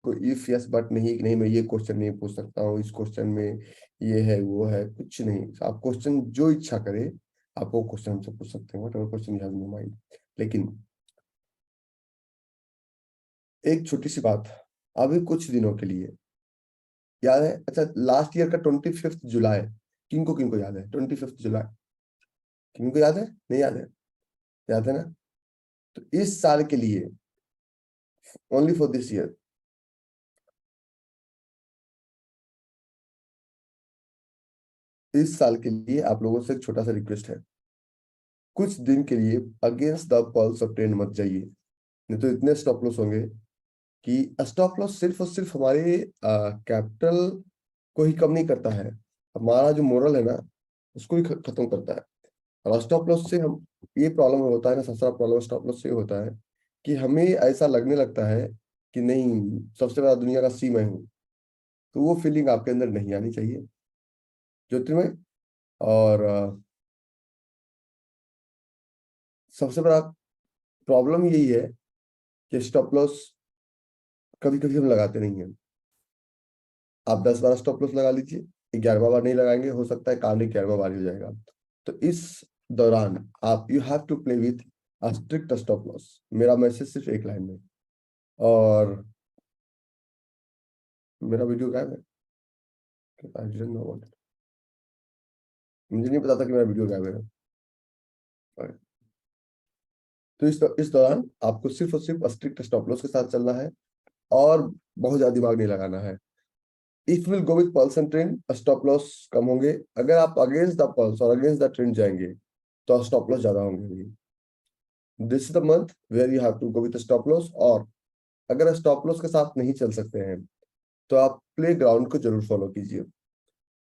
कोई if yes but नहीं कि नहीं मैं ये क्वेश्चन नहीं पूछ सकता हूँ, इस क्वेश्चन में ये है वो है, कुछ नहीं। आप क्वेश्चन जो इच्छा करे आप वो क्वेश्चन हमसे पूछ सकते हैं, whatever question you have in your mind. लेकिन एक छोटी सी बात, अभी कुछ दिनों के लिए याद है, अच्छा लास्ट ईयर का 25 जुलाई किनको याद है? 25 जुलाई किनको याद है? नहीं याद है? याद है ना? तो इस साल के लिए, ओनली फॉर दिस ईयर, इस साल के लिए आप लोगों से एक छोटा सा रिक्वेस्ट है, कुछ दिन के लिए against the pulse of trend मत जाइए, नहीं तो इतने स्टॉप लॉस होंगे कि स्टॉप लॉस सिर्फ और सिर्फ हमारे कैपिटल को ही कम नहीं करता है, हमारा जो मोरल है ना उसको ही खत्म करता है। और स्टॉप लॉस से हम, ये प्रॉब्लम होता है ना, सबसे बड़ा प्रॉब्लम स्टॉप लॉस से होता है कि हमें ऐसा लगने लगता है कि नहीं सबसे बड़ा दुनिया का सी मैं हूँ। तो वो फीलिंग आपके अंदर नहीं आनी चाहिए ज्योतिर्मय। और सबसे बड़ा प्रॉब्लम यही है कि स्टॉप लॉस कभी कभी हम लगाते नहीं हैं। आप 10 बार स्टॉप लॉस लगा लीजिए, 11वां बार नहीं लगाएंगे, हो सकता है कांड 11वां बार ही हो जाएगा। तो इस दौरान आप you have to play with a strict stop loss. मेरा मैसेज सिर्फ एक लाइन में। और मेरा वीडियो गायब है, I didn't know about it. मुझे नहीं पता था कि मेरा वीडियो गायब है। और तो इस दौरान आपको सिर्फ और सिर्फ स्ट्रिक्ट स्टॉप लॉस के साथ चलना है और बहुत ज्यादा दिमाग नहीं लगाना है। If will go with pulse and trend, stop loss कम होंगे। अगर आप अगेंस्ट द पल्स और अगेंस्ट द ट्रेंड जाएंगे तो स्टॉप लॉस ज्यादा होंगे। This is the month where you have to go with stop loss. और अगर स्टॉप लॉस के साथ नहीं चल सकते हैं तो आप प्ले ग्राउंड को जरूर फॉलो कीजिए।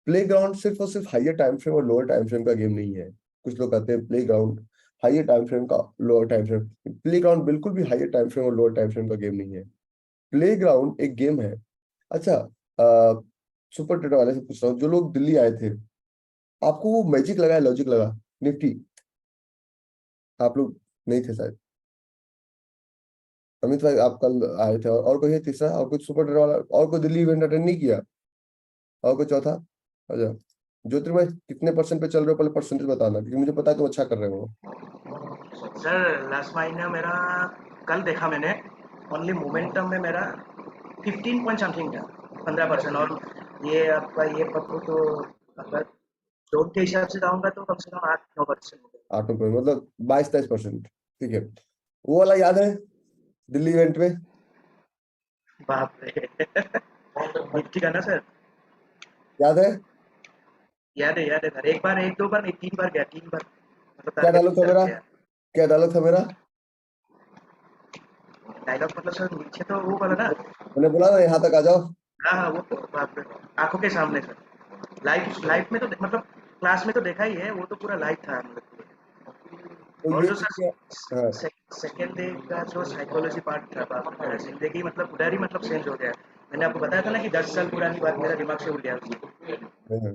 प्ले ग्राउंड सिर्फ और सिर्फ हाइयर टाइम फ्रेम और लोअर टाइम फ्रेम का गेम नहीं है। कुछ लोग कहते हैं play ground higher time frame का, lower time frame. Play ground बिल्कुल भी हाइयर टाइम फ्रेम और लोअर टाइम फ्रेम का गेम नहीं है। प्ले ग्राउंड एक गेम है। अच्छा, सुपर ट्रेडर वाले से पूछ रहा हूँ, जो लोग दिल्ली आए थे, आपको वो मैजिक लगा, लॉजिक लगा, निफ्टी? आप लोग नहीं थे शायद। अमित भाई आप कल आए थे, और कोई है तीसरा? और कुछ सुपर ट्रेडर वाला और कोई दिल्ली इवेंट अटेंड नहीं किया? और कोई चौथा? अच्छा, ज्योतिर्मय कितने परसेंट पे चल रहे हो पहले परसेंटेज बताना, क्योंकि मुझे पता है तुम अच्छा कर रहे हो। सर लास्ट महीना मेरा कल देखा मैंने, ओनली मोमेंटम में मेरा 15 पॉइंट समथिंग था, 15%। और ये आपका ये पक्को तो अगर जोन के हिसाब से जाऊंगा तो कम से कम 8-9% हो गया। 8 रुपए मतलब 22-23%। ठीक है, वो वाला याद है दिल्ली इवेंट में? बाप रे निफ्टी का ना सर? याद है? याद है सर, एक बार एक दो बार नहीं, 3 बार गया, 3 बार मतलब क्या टारगेट डालो की था तरफ मेरा? गया। क्या डालो था मेरा? डायलॉग मतलब सर नीचे तो वो वाला ना। मैंने बोला ना यहाँ तक आ जाओ। हाँ हाँ, वो तो बाप रे, आंखों के सामने सर। लाइव लाइव में तो मतलब क्लास में तो देखा ही है, वो तो पूरा लाइव था हम लोग के तो लिए। और ये जो चीजें, हाँ, सर सेकेंड डे का जो साइकोलॉजी पार्ट था, बाप रे, जिंदगी मतलब उधर ही मतलब चेंज हो गया। मैंने आपको बताया था ना कि 10 साल पुरानी बात मेरा दिमाग से उड़ गया हाँ।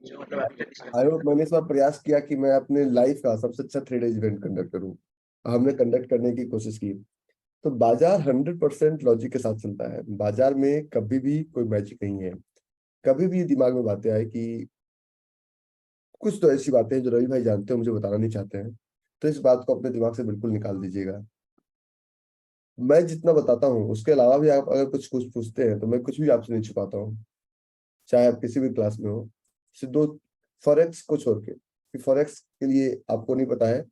जो मतलब अभी तक डिस्कस आई कर होप मैंने इस बार प्रयास किया कि मैं अपने लाइफ का सबसे अच्छा 3 डेज इवेंट कंडक्ट करूं। हमने कंडक्ट करने की कोशिश की। तो बाजार 100% लॉजिक के साथ चलता है। बाजार में कभी भी कोई मैजिक नहीं है। कभी भी दिमाग में बातें आए कि कुछ तो ऐसी बातें हैं जो रवि भाई जानते हैं, मुझे बताना नहीं चाहते हैं, तो इस बात को अपने दिमाग से बिल्कुल निकाल दीजिएगा। मैं जितना बताता हूँ उसके अलावा भी आप अगर कुछ कुछ पूछते हैं तो मैं कुछ भी आपसे नहीं छुपाता हूँ, चाहे आप किसी भी क्लास में हो। सिर्फ दो, फॉरेक्स को छोड़ के, फॉरेक्स के लिए आपको नहीं पता है,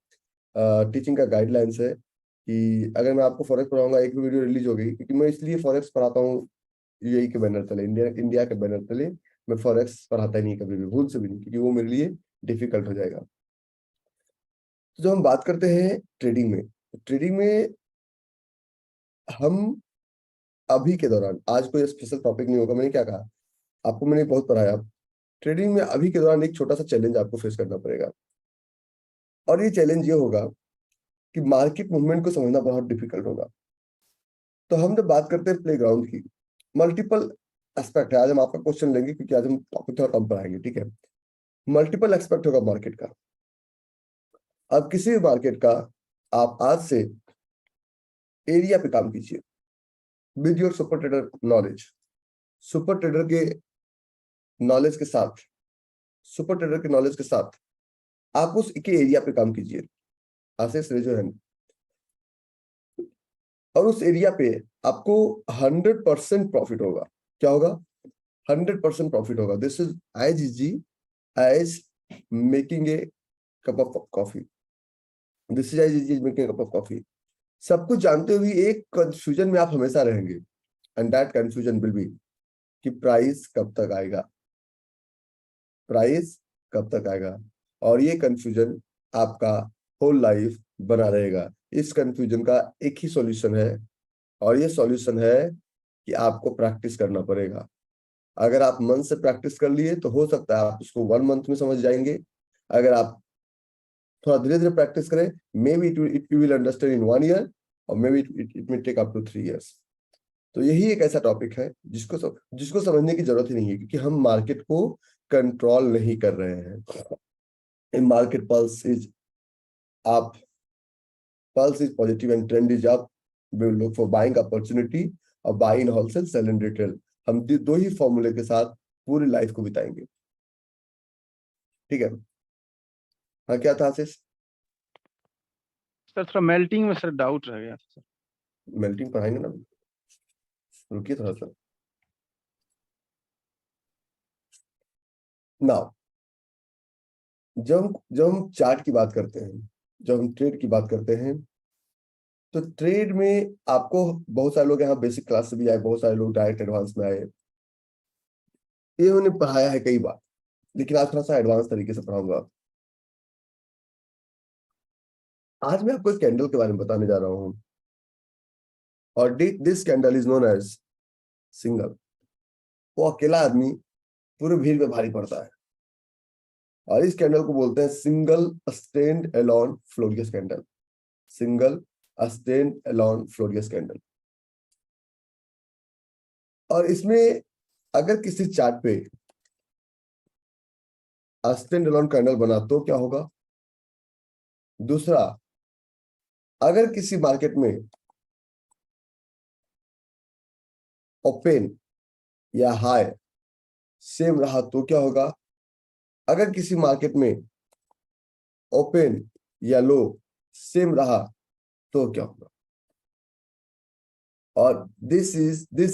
टीचिंग का गाइडलाइंस है कि अगर मैं आपको फॉरेक्स पढ़ाऊंगा, एक भी वीडियो रिलीज हो गई, क्योंकि मैं इसलिए फॉरेक्स पढ़ाता हूँ यूएई के बैनर तले, इंडिया इंडिया के बैनर तले। मैं फॉरेक्स पढ़ाता ही नहीं कभी भी, भूल से भी नहीं, क्योंकि वो मेरे लिए डिफिकल्ट हो जाएगा। तो जब हम बात करते हैं ट्रेडिंग में, ट्रेडिंग में हम अभी के दौरान, आज कोई स्पेशल टॉपिक नहीं होगा, मैंने क्या कहा आपको, मैंने बहुत पढ़ाया। ट्रेडिंग में अभी के दौरान एक छोटा सा चैलेंज आपको फेस करना पड़ेगा, और ये चैलेंज ये होगा कि मार्केट मूवमेंट को समझना बहुत डिफिकल्ट होगा। तो हम जब बात करते हैं प्ले ग्राउंड की, मल्टीपल एस्पेक्ट है। आज हम आपका क्वेश्चन लेंगे क्योंकि आज हम टॉपिक थोड़ा कम पढ़ाएंगे, ठीक है? मल्टीपल एस्पेक्ट होगा मार्केट का। अब किसी भी मार्केट का आप आज से एरिया पे काम कीजिए। With your super trader knowledge, super trader के नॉलेज के साथ, सुपर ट्रेडर के नॉलेज के साथ आप उस एक एरिया पे काम कीजिए, आशीष रेजो हैंड, और उस एरिया पे आपको 100% प्रॉफिट होगा। क्या होगा? 100% प्रॉफिट होगा। This is as easy as making a cup of coffee, this is as easy as making cup of coffee. सब कुछ जानते हुए एक कंफ्यूजन में आप हमेशा रहेंगे, and that confusion will be कि प्राइस कब तक आएगा, प्राइस कब तक आएगा। और ये कंफ्यूजन आपका होल लाइफ बना रहेगा। इस कंफ्यूजन का एक ही सॉल्यूशन है, और ये सॉल्यूशन है कि आपको प्रैक्टिस करना पड़ेगा। अगर आप मन से प्रैक्टिस कर लिए तो हो सकता है आप उसको 1 मंथ में समझ जाएंगे। अगर आप थोड़ा धीरे धीरे प्रैक्टिस करें, maybe it you will understand in 1 year, और maybe it may take up to 3 years. तो यही एक ऐसा टॉपिक है जिसको समझने की जरूरत ही नहीं है, क्योंकि हम मार्केट को कंट्रोल नहीं कर रहे हैं। इन market pulse is up, pulse is positive and trend is up. We will look for buying opportunity और buy in wholesale, sell in retail। हम दो ही फॉर्मूले के साथ पूरी लाइफ को बिताएंगे। ठीक है? हाँ, क्या था आशीष? सर थोड़ा मेल्टिंग में सर डाउट रह गया सर। मेल्टिंग पढ़ाएंगे ना, रुकिए थोड़ा सा। नाउ जब हम चार्ट की बात करते हैं, जब हम ट्रेड की बात करते हैं, तो ट्रेड में आपको बहुत सारे लोग यहाँ बेसिक क्लास से भी आए, बहुत सारे लोग डायरेक्ट एडवांस में आए, ये उन्हें पढ़ाया है कई बार, लेकिन आज थोड़ा सा एडवांस तरीके से पढ़ाऊंगा। आज मैं आपको एक कैंडल के बारे में बताने जा रहा हूं, और this candle is known as single. वो अकेला आदमी पूरे भीड़ में भारी पड़ता है, और इस कैंडल को बोलते हैं single stand alone florious candle, single stand alone florious candle. और इसमें अगर किसी चार्ट पे स्टैंड अलोन कैंडल बना तो क्या होगा? दूसरा, अगर किसी मार्केट में ओपन या हाई सेम रहा तो क्या होगा? अगर किसी मार्केट में ओपन या लो सेम रहा तो क्या होगा? और this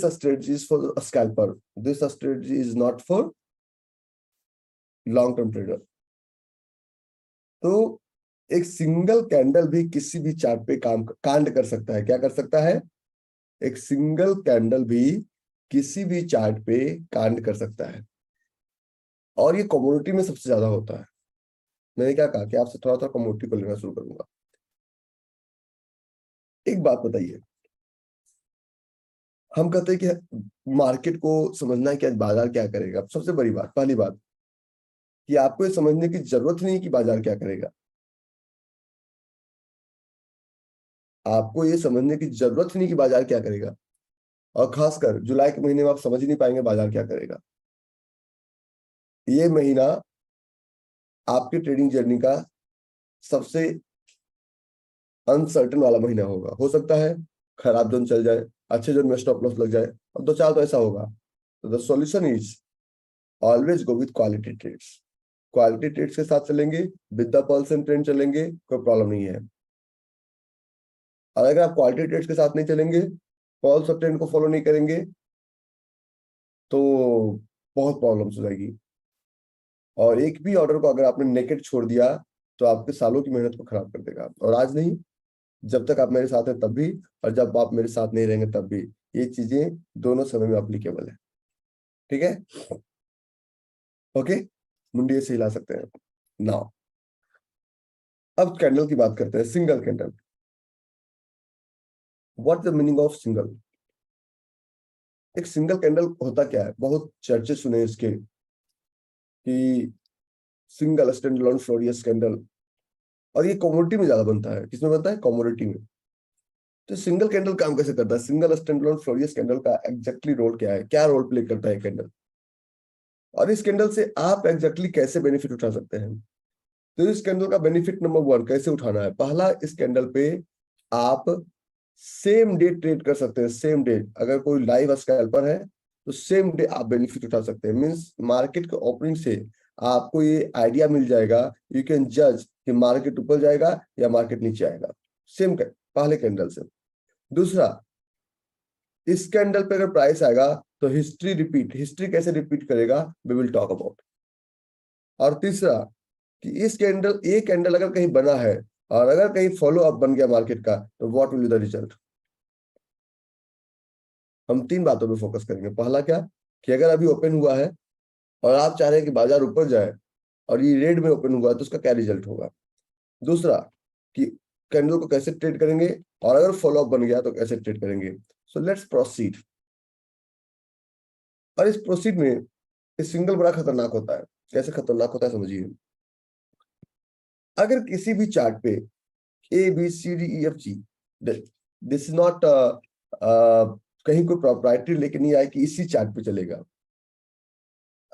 strategy is for scalper, this strategy is not for long term trader. तो एक सिंगल कैंडल भी किसी भी चार्ट पे कांड कर सकता है। क्या कर सकता है? एक सिंगल कैंडल भी किसी भी चार्ट पे कांड कर सकता है, और ये कमोडिटी में सबसे ज्यादा होता है। मैंने क्या कहा कि आपसे थोड़ा थोड़ा कमोडिटी को लेना शुरू करूंगा। एक बात बताइए, हम कहते हैं कि मार्केट को समझना है कि आज बाजार क्या करेगा। सबसे बड़ी बात, पहली बात, कि आपको ये समझने की जरूरत नहीं कि बाजार क्या करेगा। आपको ये समझने की जरूरत नहीं कि बाजार क्या करेगा, और खासकर जुलाई के महीने में आप समझ ही नहीं पाएंगे बाजार क्या करेगा। ये महीना आपकी ट्रेडिंग जर्नी का सबसे अनसर्टन वाला महीना होगा। हो सकता है खराब जोन चल जाए, अच्छे जोन में स्टॉप लॉस लग जाए, और 2-4 तो ऐसा होगा। तो the solution is always go with quality trades. Quality trades के साथ चलेंगे, with the pulse and trend चलेंगे, कोई प्रॉब्लम नहीं है। और अगर आप क्वालिटी ट्रेड्स के साथ नहीं चलेंगे, पल्स और ट्रेंड को फॉलो नहीं करेंगे, तो बहुत प्रॉब्लम्स हो जाएगी। और एक भी ऑर्डर को अगर आपने नेकेड छोड़ दिया तो आपके सालों की मेहनत को खराब कर देगा। और आज नहीं, जब तक आप मेरे साथ हैं तब भी, और जब आप मेरे साथ नहीं रहेंगे तब भी, ये चीजें दोनों समय में अप्लीकेबल है। ठीक है? ओके, मुंडी ऐसे हिला सकते हैं। नाउ अब कैंडल की बात करते हैं, single candle. What the meaning of single? एक सिंगल कैंडल होता क्या है? बहुत चर्चे सुने इसके कि single stand alone florious candle, और ये कमोडिटी में ज्यादा बनता है। किसमें बनता है? कमोडिटी में। तो सिंगल कैंडल काम कैसे करता है? Single stand alone florious candle का एग्जैक्टली रोल क्या है? क्या रोल प्ले करता है कैंडल, और इस कैंडल से आप एग्जैक्टली कैसे बेनिफिट उठा सकते हैं? तो इस कैंडल का बेनिफिट नंबर 1 कैसे उठाना है? पहला, इस कैंडल पे आप सेम डे ट्रेड कर सकते हैं, सेम डे। अगर कोई लाइव स्कैल्पर है तो सेम डे आप बेनिफिट उठा सकते हैं। मींस मार्केट के ओपनिंग से आपको ये आइडिया मिल जाएगा, यू कैन जज कि मार्केट ऊपर जाएगा या मार्केट नीचे आएगा, सेम पहले कैंडल से। दूसरा, इस कैंडल पे अगर प्राइस आएगा तो हिस्ट्री रिपीट, हिस्ट्री कैसे रिपीट करेगा वी विल टॉक अबाउट। और तीसरा कि इस कैंडल, ये कैंडल अगर कहीं बना है और अगर कहीं फॉलो अप बन गया मार्केट का तो what will be the result. हम तीन बातों पे फोकस करेंगे। पहला क्या, कि अगर अभी ओपन हुआ है और आप चाह रहे हैं कि बाजार ऊपर जाए और ये रेड में ओपन हुआ है तो उसका क्या रिजल्ट होगा। दूसरा, कि कैंडल को कैसे ट्रेड करेंगे और अगर फॉलो अप बन गया तो कैसे ट्रेड करेंगे। So let's proceed. और इस प्रोसीड में इस सिंगल बड़ा खतरनाक होता है। कैसे खतरनाक होता है समझिए। अगर किसी भी चार्ट पे A B C D E F G, this is not कहीं कोई प्रॉपर्टी लेके नहीं आए कि इसी चार्ट पे चलेगा।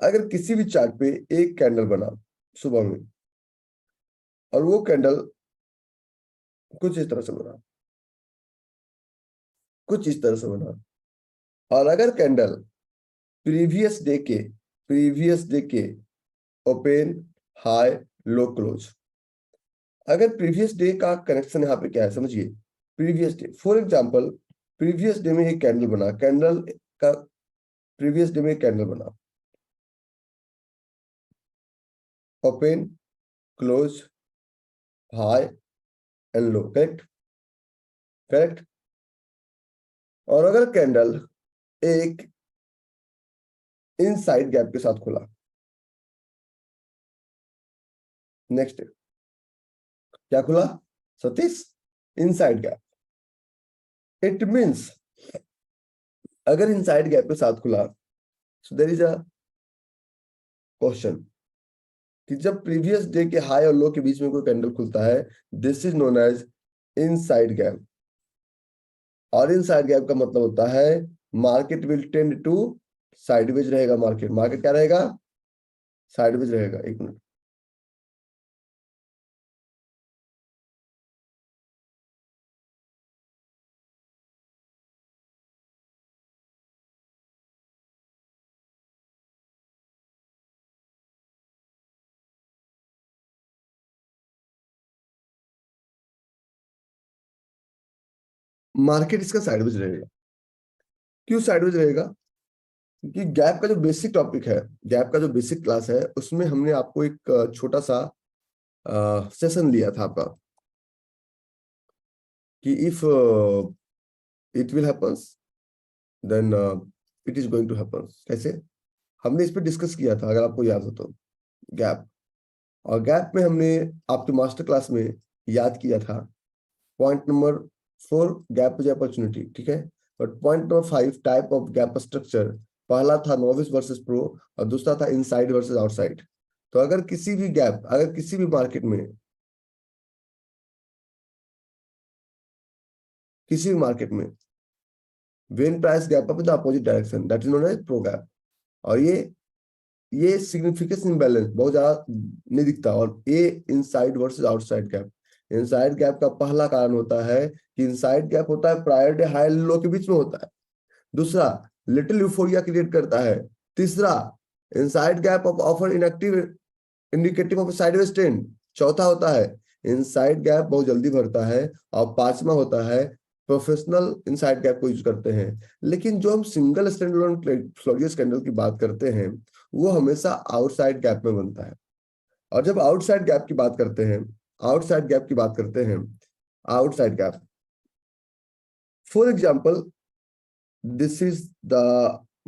अगर किसी भी चार्ट पे एक कैंडल बना सुबह में और वो कैंडल कुछ इस तरह से बना, कुछ इस तरह से बना, और अगर कैंडल प्रीवियस डे के ओपन हाई लो क्लोज, अगर प्रीवियस डे का कनेक्शन यहाँ पे क्या है समझिए। Previous day, for example previous day में एक कैंडल बना, कैंडल का प्रीवियस डे में एक कैंडल बना, open close high and low, correct correct. और अगर कैंडल एक इनसाइड गैप के साथ खुला, नेक्स्ट क्या खुला Satish, inside gap, it means अगर इनसाइड गैप के साथ खुला so there is a question कि जब प्रीवियस डे के हाई और लो के बीच में कोई कैंडल खुलता है, this is known as inside gap. और इनसाइड गैप का मतलब होता है market will tend to sideways रहेगा। मार्केट मार्केट क्या रहेगा, साइडवेज रहेगा। एक मिनट, मार्केट इसका साइडवेज रहेगा। क्यों साइडवेज रहेगा, क्योंकि गैप का जो बेसिक टॉपिक है, गैप का जो बेसिक क्लास है, उसमें हमने आपको एक छोटा सा सेशन लिया था आपका कि if it will happens then it is going to happen. कैसे, हमने इस पे डिस्कस किया था अगर आपको याद हो तो, गैप। और गैप में हमने आपके मास्टर क्लास में याद किया था point number 4 gap is opportunity, ठीक है। But point number 5 type of gap structure, पहला था नोविस वर्सेस प्रो और दूसरा था इनसाइड वर्सेस आउटसाइड। तो अगर किसी भी गैप, अगर किसी भी मार्केट में, किसी भी मार्केट में when price gap up in the opposite direction that is known as pro gap. और ये सिग्निफिकेंस इम्बैलेंस बहुत ज्यादा नहीं दिखता। और ये inside versus outside gap, inside gap का पहला कारण होता है कि इनसाइड गैप होता है प्रायर डे हाई लो के बीच में होता है। दूसरा, लिटिल यूफोरिया क्रिएट करता है। तीसरा, inside gap of offer inactive indicative of sideways trend. चौथा होता है इनसाइड गैप बहुत जल्दी भरता है। और पांचवा होता है प्रोफेशनल इनसाइड गैप को यूज करते हैं। लेकिन जो हम सिंगल स्टैंडअलोन फ्लोरियस कैंडल की बात करते हैं वो हमेशा आउटसाइड गैप में बनता है। और जब आउटसाइड गैप की बात करते हैं, आउटसाइड गैप की बात करते हैं, outside gap for example this is the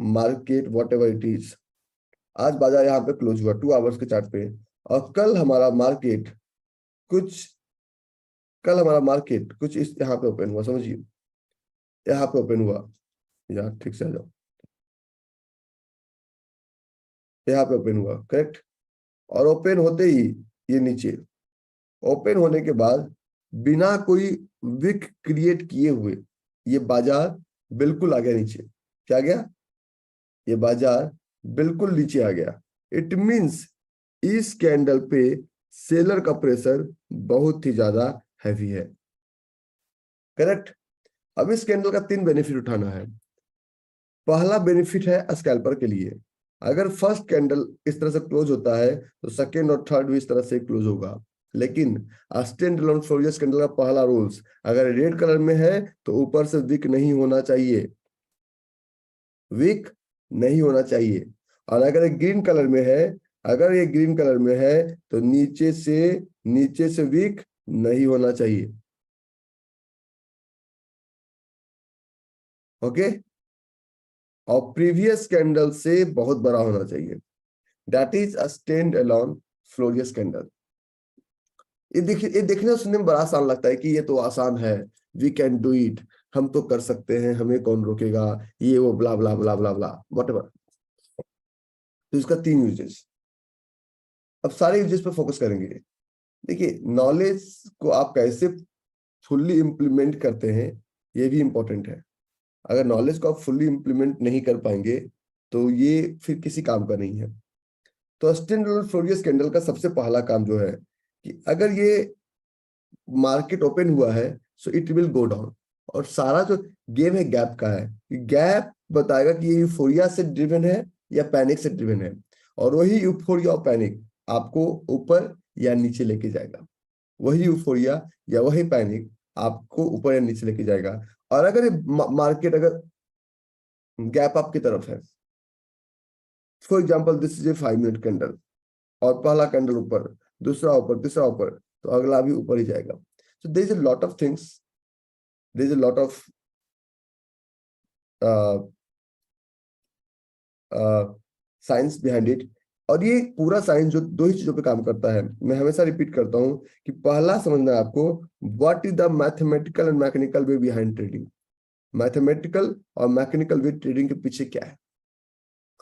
market what ever it is. आज बाजार यहाँ पे क्लोज हुआ 2 आवर्स के चार्ट पे, और कल हमारा मार्केट कुछ इस यहाँ पे ओपन हुआ, समझिए यहाँ पे ओपन हुआ, यार ठीक से आ जाओ, यहाँ पे ओपन हुआ, करेक्ट। और ओपन होते ही ये नीचे, ओपन होने के बाद बिना कोई विक क्रिएट किए हुए ये बाजार बिल्कुल आ गया नीचे। क्या गया, ये बाजार बिल्कुल नीचे आ गया। इट मींस इस कैंडल पे सेलर का प्रेशर बहुत ही ज्यादा हैवी है, करेक्ट। अब इस कैंडल का 3 बेनिफिट उठाना है। पहला बेनिफिट है स्कैल्पर के लिए, अगर फर्स्ट कैंडल इस तरह से क्लोज होता है तो सेकेंड और थर्ड भी इस तरह से क्लोज होगा। लेकिन स्टैंड अलोन फ्लोरियस कैंडल का पहला रूल्स, अगर रेड कलर में है तो ऊपर से विक नहीं होना चाहिए, विक नहीं होना चाहिए। और अगर ये ग्रीन कलर में है, अगर ये ग्रीन कलर में है तो नीचे से विक नहीं होना चाहिए। ओके, और प्रीवियस कैंडल से बहुत बड़ा होना चाहिए, that is a stand alone florious candle. ये देखने सुनने में बड़ा आसान लगता है कि ये तो आसान है, वी कैन डू इट, हम तो कर सकते हैं, हमें कौन रोकेगा, ये वो ब्ला ब्ला ब्ला ब्ला ब्ला व्हाटएवर। तो इसका 3 यूजेस, अब सारे यूजेस पे फोकस करेंगे। देखिए, नॉलेज को आप कैसे फुल्ली इंप्लीमेंट करते हैं ये भी इंपॉर्टेंट है। अगर नॉलेज को आप फुल्ली इंप्लीमेंट नहीं कर पाएंगे तो ये फिर किसी काम का नहीं है। तो स्टैंड अलोन फ्लोरियस कैंडल का सबसे पहला काम जो है कि अगर ये मार्केट ओपन हुआ है so it will go down, और सारा जो गेम है गैप का है, गैप बताएगा कि ये यूफोरिया से ड्रिवन है या पैनिक से ड्रिवन है, और वही यूफोरिया और पैनिक आपको ऊपर या नीचे लेके जाएगा, वही यूफोरिया या वही पैनिक आपको ऊपर या नीचे लेके जाएगा। और अगर ये मार्केट अगर गैप आपकी तरफ है, for example this is a 5 minute candle, और पहला कैंडल ऊपर, दूसरा ऊपर, तीसरा ऊपर, तो अगला भी ऊपर ही जाएगा। So there is a lot of things, there is a lot of science behind it. और ये पूरा साइंस जो 2 ही चीजों पे काम करता है, मैं हमेशा रिपीट करता हूं कि पहला समझना है आपको, what is the mathematical and mechanical way behind trading. Mathematical और मैकेनिकल वे ट्रेडिंग के पीछे क्या है।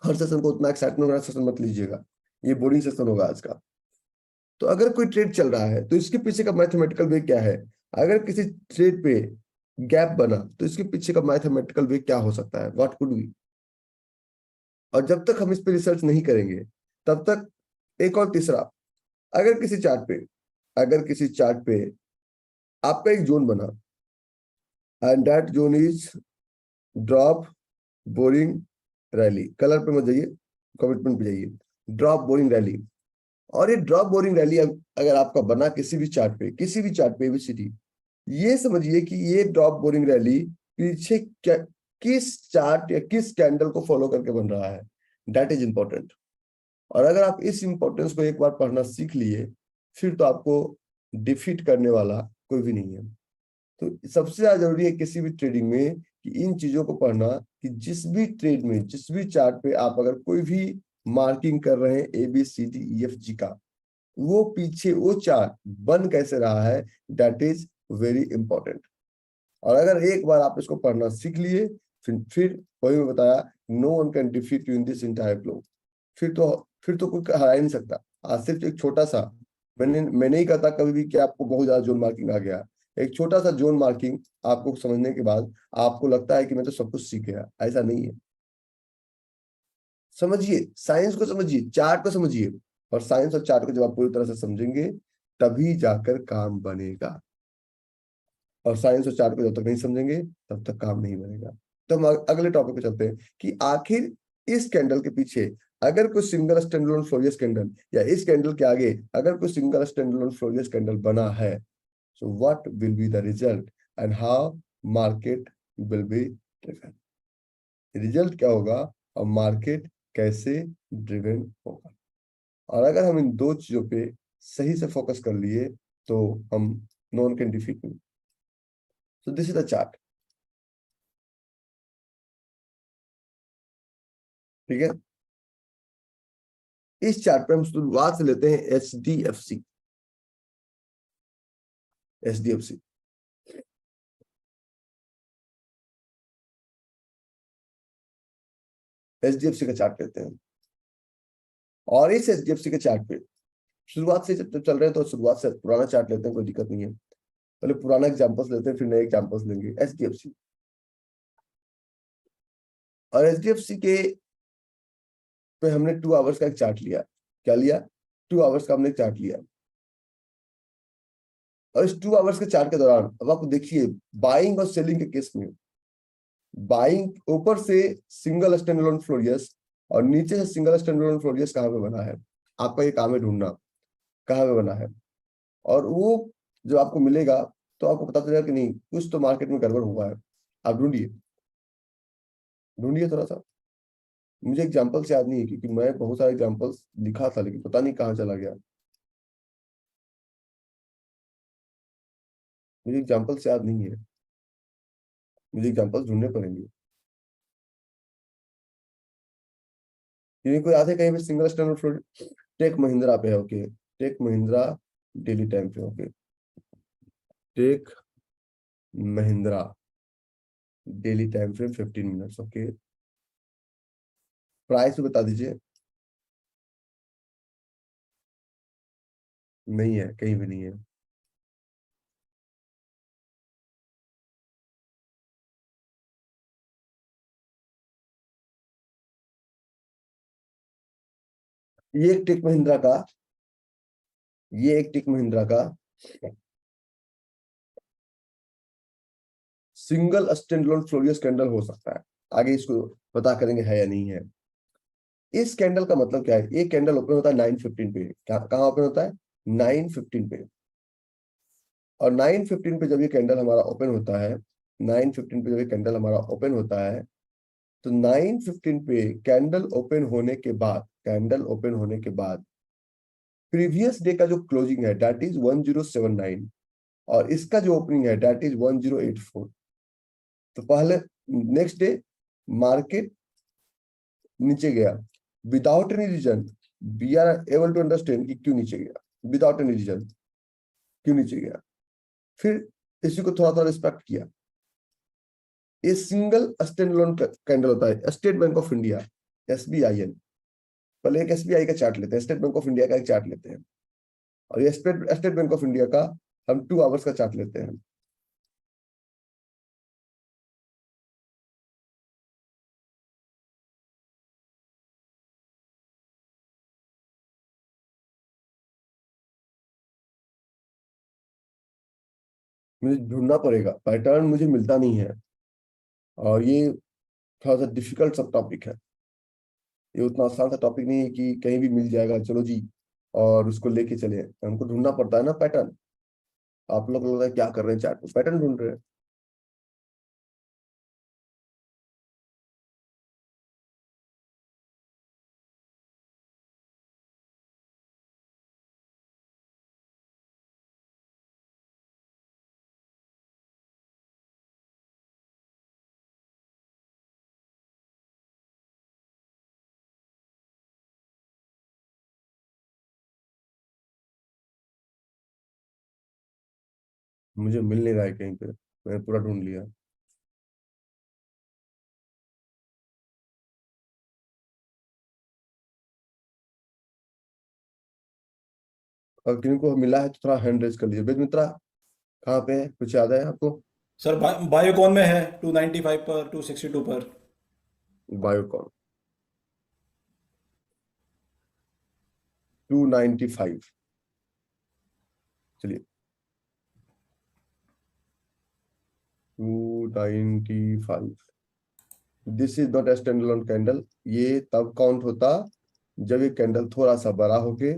हर सेशन को उतना एक्साइटमेंट वाला सेशन मत लीजिएगा, ये बोरिंग सेशन होगा आज का। तो अगर कोई ट्रेड चल रहा है तो इसके पीछे का मैथमेटिकल वे क्या है, अगर किसी ट्रेड पे गैप बना तो इसके पीछे का मैथमेटिकल वे क्या हो सकता है, व्हाट कुड बी। और जब तक हम इस पे रिसर्च नहीं करेंगे तब तक। एक और तीसरा, अगर किसी चार्ट पे आपका एक जोन बना, and that zone is drop boring rally, colour पे मत जाइए, कमिटमेंट पे जाइए, ड्रॉप बोरिंग रैली। और ये ड्रॉप बोरिंग रैली अगर आपका बना किसी भी चार्ट पे एबीसीडी, ये समझिए कि ये ड्रॉप बोरिंग रैली पीछे किस चार्ट या किस कैंडल को फॉलो करके बन रहा है, दैट इज इंपॉर्टेंट। और अगर आप इस इंपॉर्टेंस को एक बार पढ़ना सीख लिए, फिर तो आपको डिफीट करने वाला कोई भी नहीं है। तो सबसे ज्यादा जरूरी है किसी भी ट्रेडिंग में कि इन चीजों को पढ़ना, कि जिस भी ट्रेड में, जिस भी चार्ट पे आप अगर कोई भी मार्किंग कर रहे हैं ABCDEFG का, वो पीछे वो चार्ट बन कैसे रहा है, दैट इज वेरी इंपॉर्टेंट। और अगर एक बार आप इसको पढ़ना सीख लिए, फिर वही मैं बताया, no one can defeat you in this entire flow. फिर तो कोई हरा ही नहीं सकता। आज सिर्फ एक छोटा सा, मैंने ही कहा था कभी भी कि आपको बहुत ज्यादा जोन मार्किंग आ गया, एक छोटा सा जोन मार्किंग आपको समझने के बाद आपको लगता है कि मैं तो सब कुछ सीख गया, ऐसा नहीं है। समझिए, साइंस को समझिए, चार्ट को समझिए, और साइंस और चार्ट को जब आप पूरी तरह से समझेंगे तभी जाकर काम बनेगा। और साइंस और चार्ट को जब तक नहीं समझेंगे तब तक काम नहीं बनेगा। तो हम अगले टॉपिक पे चलते हैं कि आखिर इस कैंडल के पीछे अगर कोई सिंगल स्टैंडअलोन फ्लोरियस कैंडल, या इस कैंडल के आगे अगर कोई सिंगल स्टैंडअलोन फ्लोरियस कैंडल बना है, so what will be the result and how market will be driven. Result क्या होगा और मार्केट कैसे ड्रिवन होगा। और अगर हम इन 2 चीजों पे सही से फोकस कर लिए तो हम no one can defeat me. So this is the chart, ठीक है। इस चार्ट पे हम शुरुआत से लेते हैं HDFC। HDFC का चार्ट लेते हैं, और इस HDFC के चार्ट पे शुरुआत से जब चल रहे हैं तो शुरुआत से पुराना चार्ट लेते हैं, कोई दिक्कत नहीं है। पहले पुराना एग्जांपल्स लेते हैं, फिर नए एग्जांपल्स लेंगे। HDFC, और HDFC के पे हमने 2 आवर्स का एक चार्ट लिया। क्या लिया? 2 आवर्स का हमने चार्ट लिया। और इस 2 आवर्स के चार्ट के दौरान अब आप देखिए बाइंग और सेलिंग के केस में बाइंग ऊपर से सिंगल स्टैंड अलोन फ्लोरियस और नीचे से सिंगल स्टैंड अलोन फ्लोरियस कहाँ पे बना है, आपका ये काम है ढूंढना कहाँ पे बना है। और वो जो आपको मिलेगा तो आपको पता चलेगा कि नहीं कुछ तो मार्केट में गड़बड़ हुआ है। आप ढूंढिए ढूंढिए थोड़ा सा। मुझे एग्जांपल्स याद नहीं है क्योंकि मैं बहुत सारे एग्जांपल्स लिखा था लेकिन पता नहीं कहाँ चला गया। मुझे एग्जांपल्स याद नहीं है, मुझे एग्जांपल्स ढूंढने पड़ेंगे। क्योंकि कोई याद है कहीं पे single standard floor Tech Mahindra पे है, okay Tech Mahindra daily time पे, okay Tech Mahindra daily time frame 15 minutes, okay price बता दीजिए। नहीं है, कहीं भी नहीं है। ये एक टेक महिंद्रा का ये एक टेक महिंद्रा का सिंगल स्टैंडअलोन फ्लोरियस कैंडल हो सकता है। आगे इसको पता करेंगे है या नहीं है। इस कैंडल का मतलब क्या है, ये कैंडल ओपन होता है 9:15 पे, कहाँ ओपन होता है 9:15 पे। और 9:15 पे जब ये कैंडल हमारा ओपन होता है 9:15 पे जब ये कैंडल हमारा ओपन होता है तो 9:15 पे कैंडल ओपन होने के बाद प्रीवियस डे का जो क्लोजिंग है दैट इज 1079 और इसका जो ओपनिंग है दैट इज 1084। तो पहले नेक्स्ट डे मार्केट नीचे गया without any reason. We are able to understand कि क्यों नीचे गया, विदाउट एनी रीजन क्यों नीचे गया। फिर इसी को थोड़ा थोड़ा रिस्पेक्ट किया। ये सिंगल स्टैंड लोन कैंडल होता है state bank of India SBIN। पहले एक SBI का चार्ट लेते हैं, स्टेट बैंक ऑफ इंडिया का एक चार्ट लेते हैं और ये स्टेट बैंक ऑफ इंडिया का हम 2 आवर्स का चार्ट लेते हैं। मुझे ढूंढना पड़ेगा, पैटर्न मुझे मिलता नहीं है और ये थोड़ा सा डिफिकल्ट सब टॉपिक है। ये उतना आसान सा टॉपिक नहीं है कि कहीं भी मिल जाएगा चलो जी और उसको लेके चले। हमको ढूंढना पड़ता है ना पैटर्न। आप लोग लोग क्या कर रहे हैं, चार्ट में पैटर्न ढूंढ रहे हैं। मुझे मिल नहीं रहा है कहीं पे, मैंने पूरा ढूंढ लिया। और किनको मिला है तो थोड़ा हैंड रेज कर लीजिए। वेद मित्रा कहाँ पे है, कुछ याद है आपको? सर बायोकॉन में है 295 पर 262 पर। बायोकॉन 295, चलिए 295। This is not a standalone candle. ये तब काउंट होता जब ये कैंडल थोड़ा सा बड़ा होके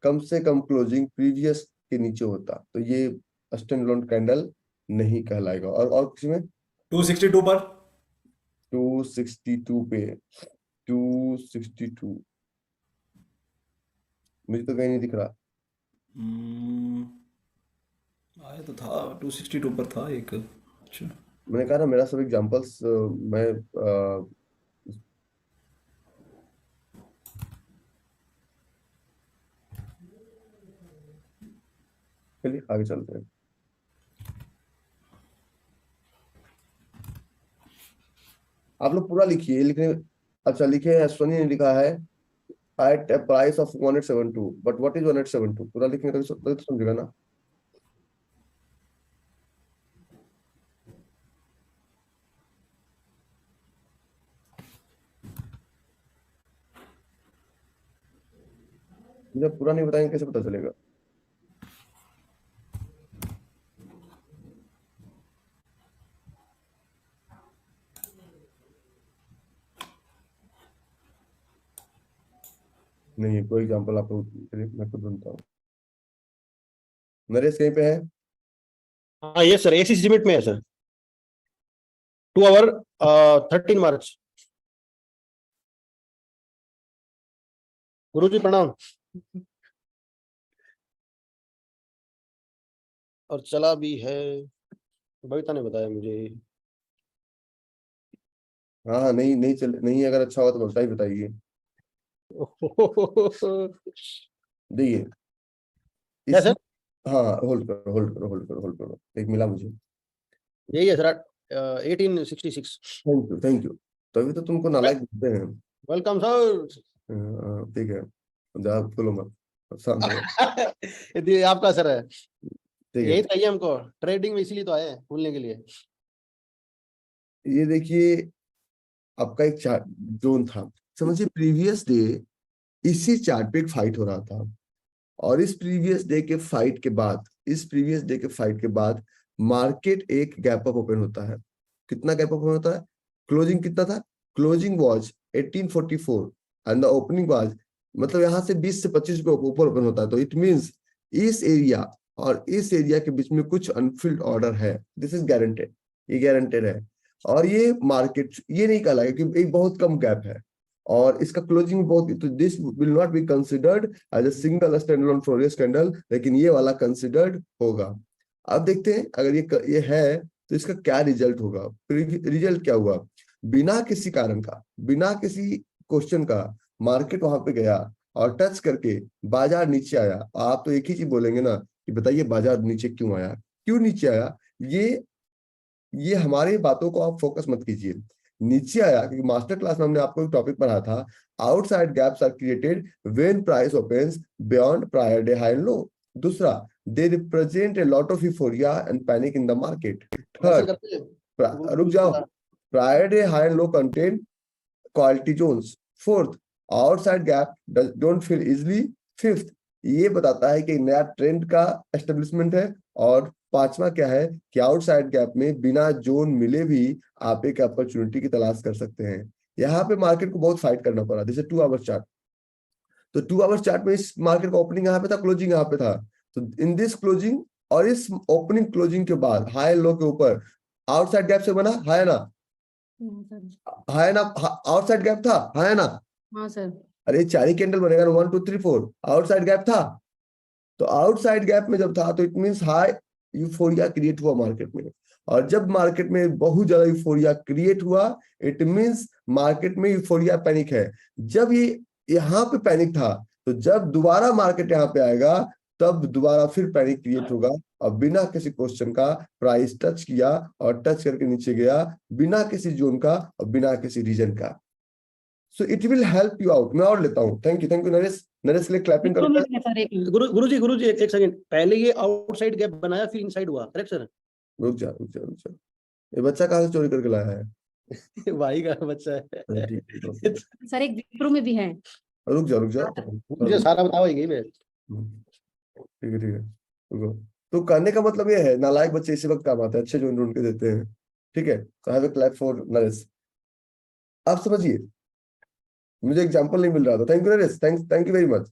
कम से कम क्लोजिंग प्रीवियस के नीचे होता तो ये स्टैंडअलोन कैंडल नहीं कहलाएगा। और किसी में 262 पर। 262 पे 262 मुझे तो कहीं नहीं दिख रहा। हम्म, आया तो था 262 पर था एक। अच्छा। मैंने कहा ना मेरा सब एग्जांपल्स मैं चलिए आगे चलते हैं। आप लोग पूरा लिखिए, लिखने अच्छा लिखे हैं, सोनी ने लिखा है at a price of 1872 but what is 1872 पूरा लिखेंगे तो समझेगा ना। जब पूरा नहीं बताएंगे कैसे पता चलेगा। नहीं, कोई एग्जांपल आपको चलिए मैं खुद ढूंढता हूँ। नरेश कहीं पे है? हाँ ये सर एक्सिस लिमिट में है सर, 2 आवर 13 मार्च। गुरु जी प्रणाम। और चला भी है, बबीता ने बताया मुझे। हाँ हाँ, नहीं नहीं चल नहीं, अगर अच्छा हुआ तो बता ही बताइए। देखिए क्या इस सर? हाँ, होल्ड करो होल्ड करो होल्ड करो होल्ड करो, एक मिला मुझे। यही है sir, 1866। Thank you thank you. तभी तो तुमको नालायक बोलते हैं। Welcome sir. ठीक है, जा खोलो मत, शांत रहो। ये आपका सर है, ठीक है, यही चाहिए हमको, ट्रेडिंग में इसीलिए तो आए हैं, भूलने के लिए। ये देखिए आपका एक चार्ट जोन था, समझिए प्रीवियस डे इसी चार्ट पे एक फाइट हो रहा था, और इस प्रीवियस डे के फाइट के बाद, इस प्रीवियस डे के फाइट के बाद मार्केट एक गैप अप ओपन होता है। कितना गैप अप ओपन होता है? क्लोजिंग कितना था? Closing was 1844 and the opening was, मतलब यहां से 20 से 25 रुपए ऊपर ओपन होता है, तो इट मींस इस एरिया और इस एरिया के बीच में कुछ अनफिल्ड ऑर्डर है, दिस इज गारंटेड, ये गारंटेड है। और ये मार्केट ये नहीं कहलाएगा कि एक बहुत कम गैप है, और इसका क्लोजिंग बहुत, तो this will not be considered as a single standalone florious candle, लेकिन ये वाला कंसिडर्ड होगा। अब देखते हैं अगर ये है तो इसका क्या रिजल्ट होगा। रिजल्ट क्या हुआ? बिना किसी कारण का, बिना किसी क्वेश्चन का मार्केट वहां पे गया और टच करके बाजार नीचे आया। आप तो एक ही चीज बोलेंगे ना कि बताइए बाजार नीचे क्यों आया, क्यों नीचे आया? ये हमारी बातों को आप फोकस मत कीजिए। नीचे आया क्योंकि मास्टर क्लास में हमने आपको एक टॉपिक पढ़ा था, outside gaps are created when price opens beyond prior day high and low. दूसरा, they represent a lot of euphoria and panic in the market. ऐसे थर्ड, करते हैं। रुक जाओ, prior day high and low contain quality zones. Fourth, outside gap don't fill easily. Fifth, ये बताता है कि नया ट्रेंड का एस्टेब्लिशमेंट है। और पांचवा क्या है कि आउटसाइड गैप में बिना जोन मिले भी आप एक अपॉर्चुनिटी की तलाश कर सकते हैं। यहाँ पे मार्केट को बहुत फाइट करना पड़ा, जैसे 2 आवर चार्ट। तो 2 आवर चार्ट में इस मार्केट का ओपनिंग यहाँ पे था, क्लोजिंग यहाँ पे था। तो इन दिस क्लोजिंग और इस ओपनिंग क्लोजिंग के बाद हाई लो के ऊपर आउटसाइड गैप से बना, है ना? है ना? आउटसाइड गैप था, है ना? हाँ सर। अरे 4 ही कैंडल बनेगा ना, 1 2 3 4, आउटसाइड गैप था। तो आउटसाइड गैप में जब था तो it means high euphoria create हुआ मार्केट में। और जब मार्केट में बहुत ज्यादा यूफोरिया क्रिएट हुआ, इट मींस मार्केट में यूफोरिया पैनिक है। जब ये यहाँ पे पैनिक था, तो जब दोबारा मार्केट यहाँ पे आएगा तब दोबारा फिर पैनिक क्रिएट होगा, और बिना किसी क्वेश्चन का प्राइस टच किया और टच करके नीचे गया, बिना किसी जोन का और बिना किसी रीजन का। So it will help you out. मैं और लेता हूँ। थैंक यू नरेश, नरेश के लिए क्लैपिंग विप्रो करता में है। भी है सर एक। गुरु जी एक सेकंड, पहले ये आउटसाइड गैप बनाया फिर इनसाइड हुआ, करेक्ट सर? रुक जा, ये बच्चा कहाँ से चोरी करके लाया है? भाई का बच्चा है। ठीक है, सर एक विप्रो में भी है। रुक जा मुझे सारा बताओगे मैं। ठीक है रुको। तो कहने का मतलब ये है, नालायक बच्चे इसी वक्त काम आते हैं, अच्छे जो ढूंढ के देते हैं। ठीक है, तो have a clap for Naresh. आप समझिए, मुझे एग्जांपल नहीं मिल रहा था। Thank you Naresh, thank you very much.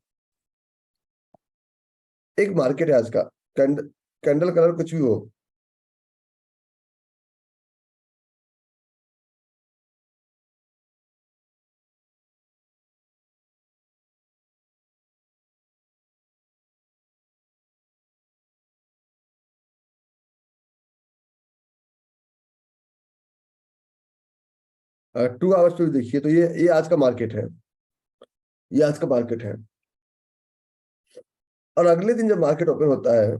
एक मार्केट है आज का, कैंडल कलर कुछ भी हो, टू आवर्स पे भी देखिए तो ये आज का मार्केट है, ये आज का मार्केट है। और अगले दिन जब मार्केट ओपन होता है,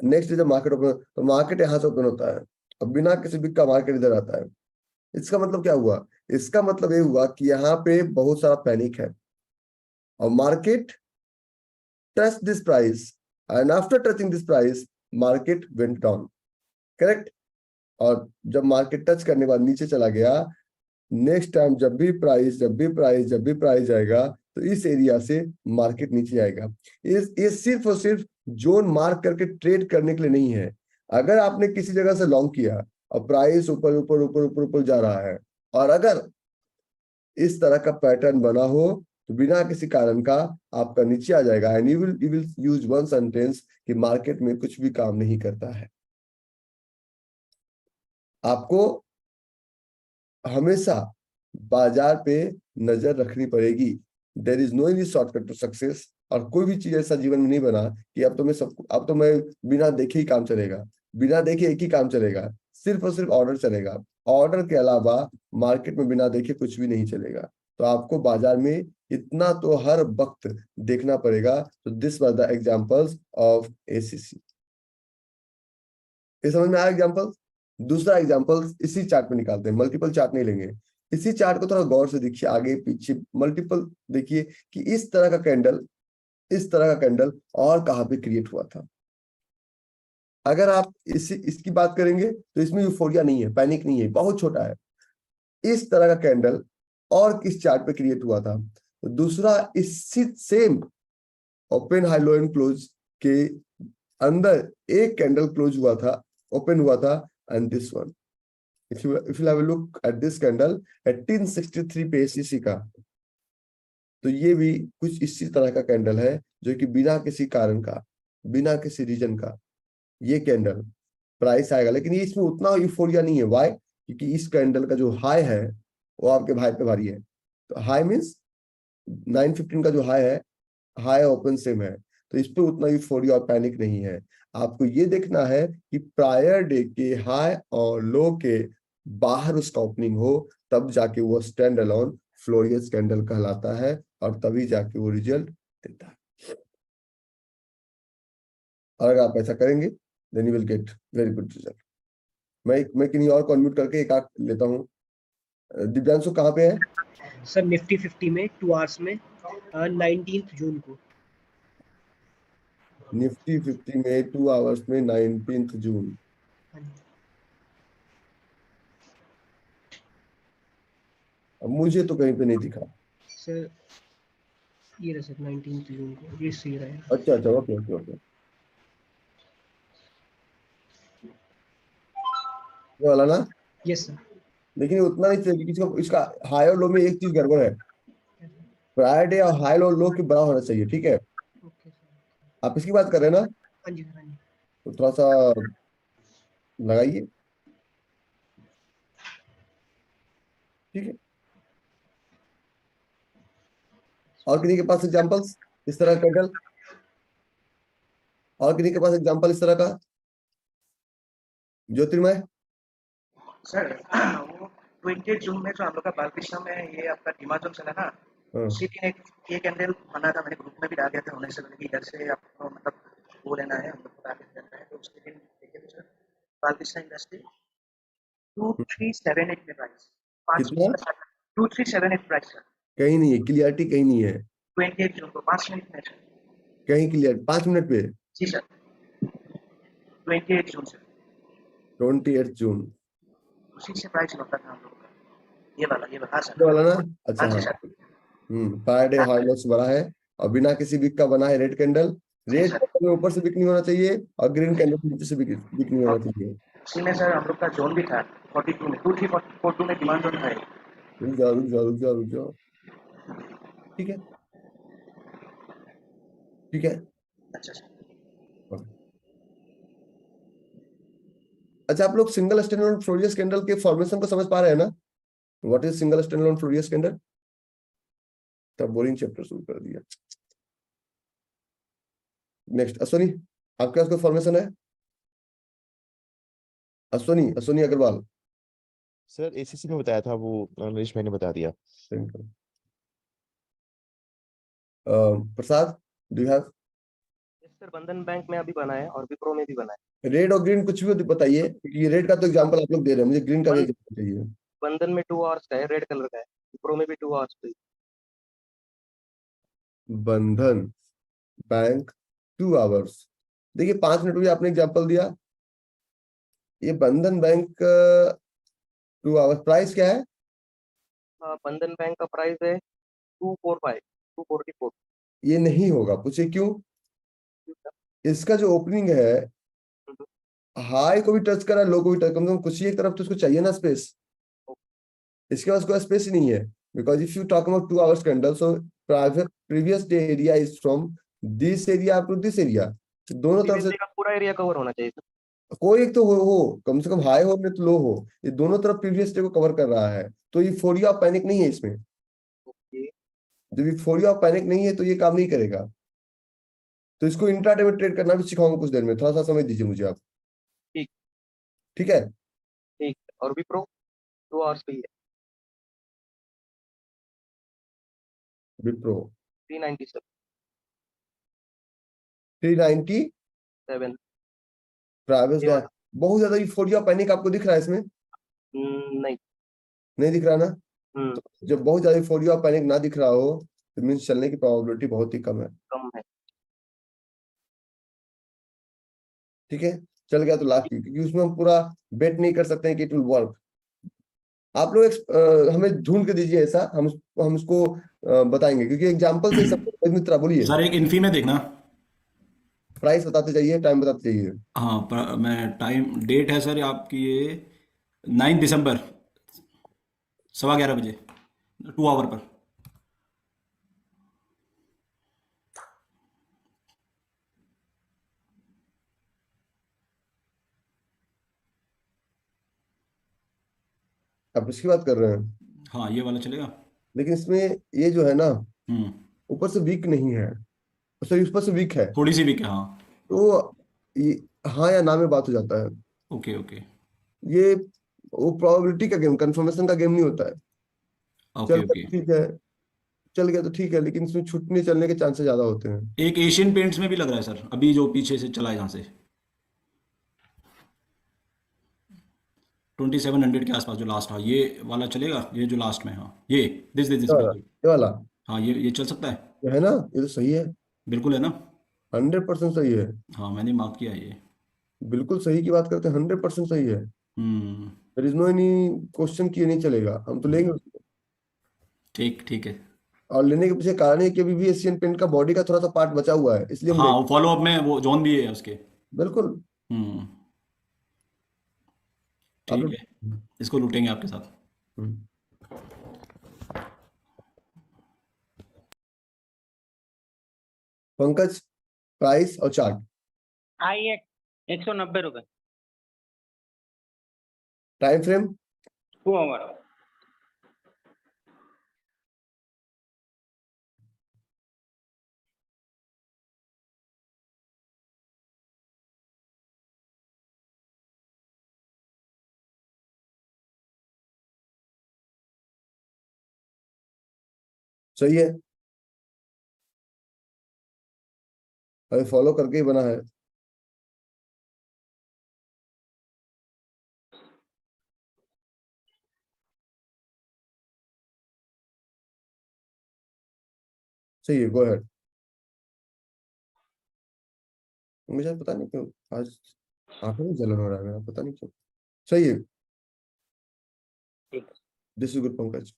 नेक्स्ट डे जब मार्केट ओपन, तो मार्केट यहाँ से ओपन होता है और बिना किसी बिग का मार्केट इधर आता है। इसका मतलब क्या हुआ? इसका मतलब ये हुआ कि यहाँ पे बहुत सारा पैनिक है, और market touch this price and after touching this price market went down, correct? और जब मार्केट टच करने के बाद नीचे चला गया, नेक्स्ट टाइम जब भी प्राइस जाएगा तो इस एरिया से मार्केट नीचे आएगा। ये सिर्फ और सिर्फ जोन मार्क करके ट्रेड करने के लिए नहीं है। अगर आपने किसी जगह से लॉन्ग किया और प्राइस ऊपर ऊपर ऊपर ऊपर ऊपर जा रहा है, और अगर इस तरह का पैटर्न बना हो, तो बिना किसी कारण का आपका नीचे आ जाएगा and you will use one sentence कि मार्केट में कुछ भी काम नहीं करता है। आपको हमेशा बाजार पे नजर रखनी पड़ेगी। There is no any shortcut to success. और कोई भी चीज ऐसा जीवन में नहीं बना कि अब तो मैं बिना देखे ही काम चलेगा, बिना देखे एक ही काम चलेगा, सिर्फ और सिर्फ ऑर्डर चलेगा। ऑर्डर के अलावा मार्केट में बिना देखे कुछ भी नहीं चलेगा। तो आपको बाजार में इतना तो हर वक्त देखना पड़ेगा। तो this was the examples of ACC. ये समझ में आया एग्जांपल? दूसरा एग्जांपल इसी चार्ट में निकालते हैं, मल्टीपल चार्ट नहीं लेंगे। इसी चार्ट को थोड़ा गौर से देखिए, आगे पीछे मल्टीपल देखिए कि इस तरह का कैंडल और कहां पे क्रिएट हुआ था। अगर आप इसकी बात करेंगे तो इसमें यूफोरिया नहीं है, पैनिक नहीं है, बहुत छोटा है। इस तरह का कैंडल और किस चार्ट पे क्रिएट हुआ था? तो दूसरा इसी same open high low and close के अंदर एक कैंडल क्लोज हुआ था, ओपन हुआ था, and this one if you have a look at this candle 1863 पे एसीसी का, तो ये भी कुछ इसी तरह का कैंडल है जो कि बिना किसी कारण का, बिना किसी रीजन का ये कैंडल प्राइस आएगा। लेकिन ये इसमें उतना यूफोरिया नहीं है। व्हाई? क्योंकि इस कैंडल का जो हाई है वो आपके भाई पे भारी है। तो हाई मींस 915 का जो हाई है, हाई ओपन सेम है, तो इस पे उतना यूफोरिया और पैनिक नहीं है। आपको ये देखना है कि प्रायर डे के हाई और लो के बाहर उसका ओपनिंग हो, तब जाके वो स्टैंड अलोन फ्लोरियस कैंडल कहलाता है और तभी जाके वो रिजल्ट देता है। और अगर आप ऐसा करेंगे then you will get very good result. मैं किन्हीं और को अनम्यूट करके एक आंख लेता हूँ। दिव्यांशु कहाँ पे है सर? निफ्टी 50 में 2 आवर्स में 19 जून को। निफ्टी 50 में 2 आवर्स में 19 जून। अब मुझे तो कहीं पे नहीं दिखा सर। ये रहा सर 19 जून को, ये सही रहा है। अच्छा ओके ओके ओके, ये वाला ना? Yes sir. लेकिन उतना नहीं चाहिए क्योंकि इसका हाई और लो में एक चीज गड़बड़ है, प्रायर डे और हाई और लो के बराबर होना चाहिए। ठीक है, ओके सर। आप इसकी बात कर रहे हैं ना? हाँ जी सर, हाँ जी। तो थोड़ा सा लगाइए। ठीक है, और किन्हीं के पास एग्जांपल्स इस तरह का कैंडल? और किन्हीं के पास एग्जांपल इस तरह का? ज्योतिर्मय? सर वो 28 जून में जो हम लोग का बालकृष्ण में ये आपका हिमाचल चला ना, उसी दिन एक कैंडल बना था, मैंने ग्रुप में भी डाल दिया था होने से पहले कि इधर से आपको मतलब वो लेना है, हम लोग को टारगेट करना है। तो उसके दिन देखिए तो सर बालकृष्ण इंडस्ट्री 2378 में प्राइस, कितना? 2378 प्राइस सर। कहीं नहीं है क्लियरिटी, कहीं नहीं है 28 जून को 5 मिनट में सर। कहीं क्लियर 5 मिनट पे? जी सर 28 जून सर, 28 जून उसी से प्राइस होता था हम लोग का, ये वाला हाँ ये सर। वाला ना? अच्छा हाँ जी हाँ, sir. Prior day high loss बड़ा है और बिना किसी विक का बना है रेड कैंडल। रेड कैंडल में ऊपर से विक नहीं होना चाहिए और ग्रीन कैंडल के नीचे से विक नहीं होना चाहिए। इसी में सर हम लोग का जोन भी था 42 में, 2342 में डिमांड जोन था। रुक जाओ। ठीक है ठीक है। अच्छा सर। अच्छा, आप लोग सिंगल स्टैंडअलोन फ्लोरियस कैंडल के फॉर्मेशन को समझ पा रहे हैं ना? What is single standalone florious candle? तब बोरिंग चैप्टर शुरू कर दिया। नेक्स्ट अश्वनी, आपके पास कोई फॉर्मेशन है? अश्वनी अग्रवाल। सर एसीसी में बताया था वो, नरेश भाई ने बता दिया। प्रसाद, डू यू हैव? सर बंधन बैंक में अभी बना है और विप्रो में भी बना है। रेड और ग्रीन कुछ भी बताइए, क्योंकि ये रेड का तो एग्जांपल आप लोग दे रहे हैं, मुझे ग्रीन का भी एग्जांपल चाहिए। बंधन में 2 आवर्स का है, रेड कलर का है। विप्रो में भी 2 आवर्स का है। बंधन बैंक 2 आवर्स, देखिए 5 मिनट में आपने एग्जांपल दिया। ये बंधन बैंक 2 आवर्स प्राइस क्या है? बंधन बैंक का प्राइस है 244। ये नहीं होगा, पूछिए क्यों? इसका जो ओपनिंग है हाई को भी टच करा, लो को भी टच, कम से कम कुछ ही एक तरफ तो उसको चाहिए ना स्पेस। इसके पास कोई स्पेस ही नहीं है। because if you talk about 2 hours candle, so previous day area is from this area up to this area. तो दोनों तरफ से पूरा एरिया कवर होना चाहिए सर। कोई एक तो हो कम से कम हाई हो नहीं तो लो हो, ये दोनों तरफ प्रीवियस डे को कवर कर रहा है, तो ये फोरिया ऑफ पैनिक नहीं है इसमें। जब ये फोरिया ऑफ पैनिक नहीं है तो ये काम नहीं करेगा। तो इसको इंट्राडे में ट्रेड करना भी सिखाऊंगा कुछ देर में, थोड़ा सा समय दीजिए मुझे आप। ठीक। ठीक है। ठीक। और विप्रो 2 आवर्स पे ही है, विप्रो 397 397 प्राइवेट ये वाला। बहुत ज्यादा यूफोरिया पैनिक आपको दिख रहा है इसमें? नहीं। नहीं दिख रहा ना? हम्म, तो जब बहुत ज्यादा यूफोरिया पैनिक ना दिख रहा हो तो मीन्स चलने की प्रोबेबिलिटी बहुत ही कम है। कम है। ठीक है, चल गया तो लास्ट, क्योंकि उसमें हम पूरा बेट नहीं कर सकते हैं कि इट विल वर्क। आप लोग हमें ढूंढ के दीजिए ऐसा, हम उसको बताएंगे, क्योंकि एग्जांपल से सब मित्रा बोलिए। सर एक इन्फी में देखना, प्राइस बताते जाइए, टाइम बताते जाइए। हाँ मैं टाइम डेट है सर आपकी ये 9 दिसंबर 11:15 बजे 2 आवर पर। आप इसकी बात कर रहे हैं? हाँ ये वाला चलेगा। लेकिन इसमें ये जो है ना हम्म, ऊपर से वीक नहीं है, सॉरी ऊपर से वीक है, थोड़ी सी वीक है हाँ। तो ये हाँ या ना में बात हो जाता है। ओके ओके ये वो प्रोबेबिलिटी का गेम, कंफर्मेशन का गेम नहीं होता है। ओके चल ओके। गया तो ठीक है, चल गया तो ठीक है, लेकिन इसमें छूटने चलने के चांसेस ज्यादा होते हैं। एक एशियन पेंट्स में भी लग रहा है सर, अभी जो पीछे से चला है यहाँ से 2700 के आसपास जो लास्ट, हाँ ये वाला चलेगा, ये जो लास्ट में, हाँ ये दिस दिस दिस ये वाला हाँ ये चल सकता है, ये है ना, ये तो सही है, बिल्कुल है ना। 100% सही है, हाँ मैंने मार्क किया है ये। बिल्कुल सही की बात करते हैं, 100% सही है। Hmm, there is no any question कि ये नहीं चलेगा, हम तो लेंगे उसको। ठीक ठीक है। और लेने के पीछे कारण है कि अभी भी एशियन पेंट का बॉडी का थोड़ा सा पार्ट बचा हुआ है, इसलिए हम हाँ लेंगे। फॉलो अप में वो जोन भी है उसके। बिल्कुल। हम्म, आप ठीक लोग है, इसको लूटेंगे आपके साथ। पंकज, प्राइस और चार्ट। आई 190 रुपए टाइम फ्रेम 2 आवर। सही है, अभी फॉलो करके ही बना है। सही है, गो अहेड। मुझे पता नहीं क्यों आज आंखों में जलन हो रहा है मेरा, पता नहीं क्यों। सही है, this is good Pankaj.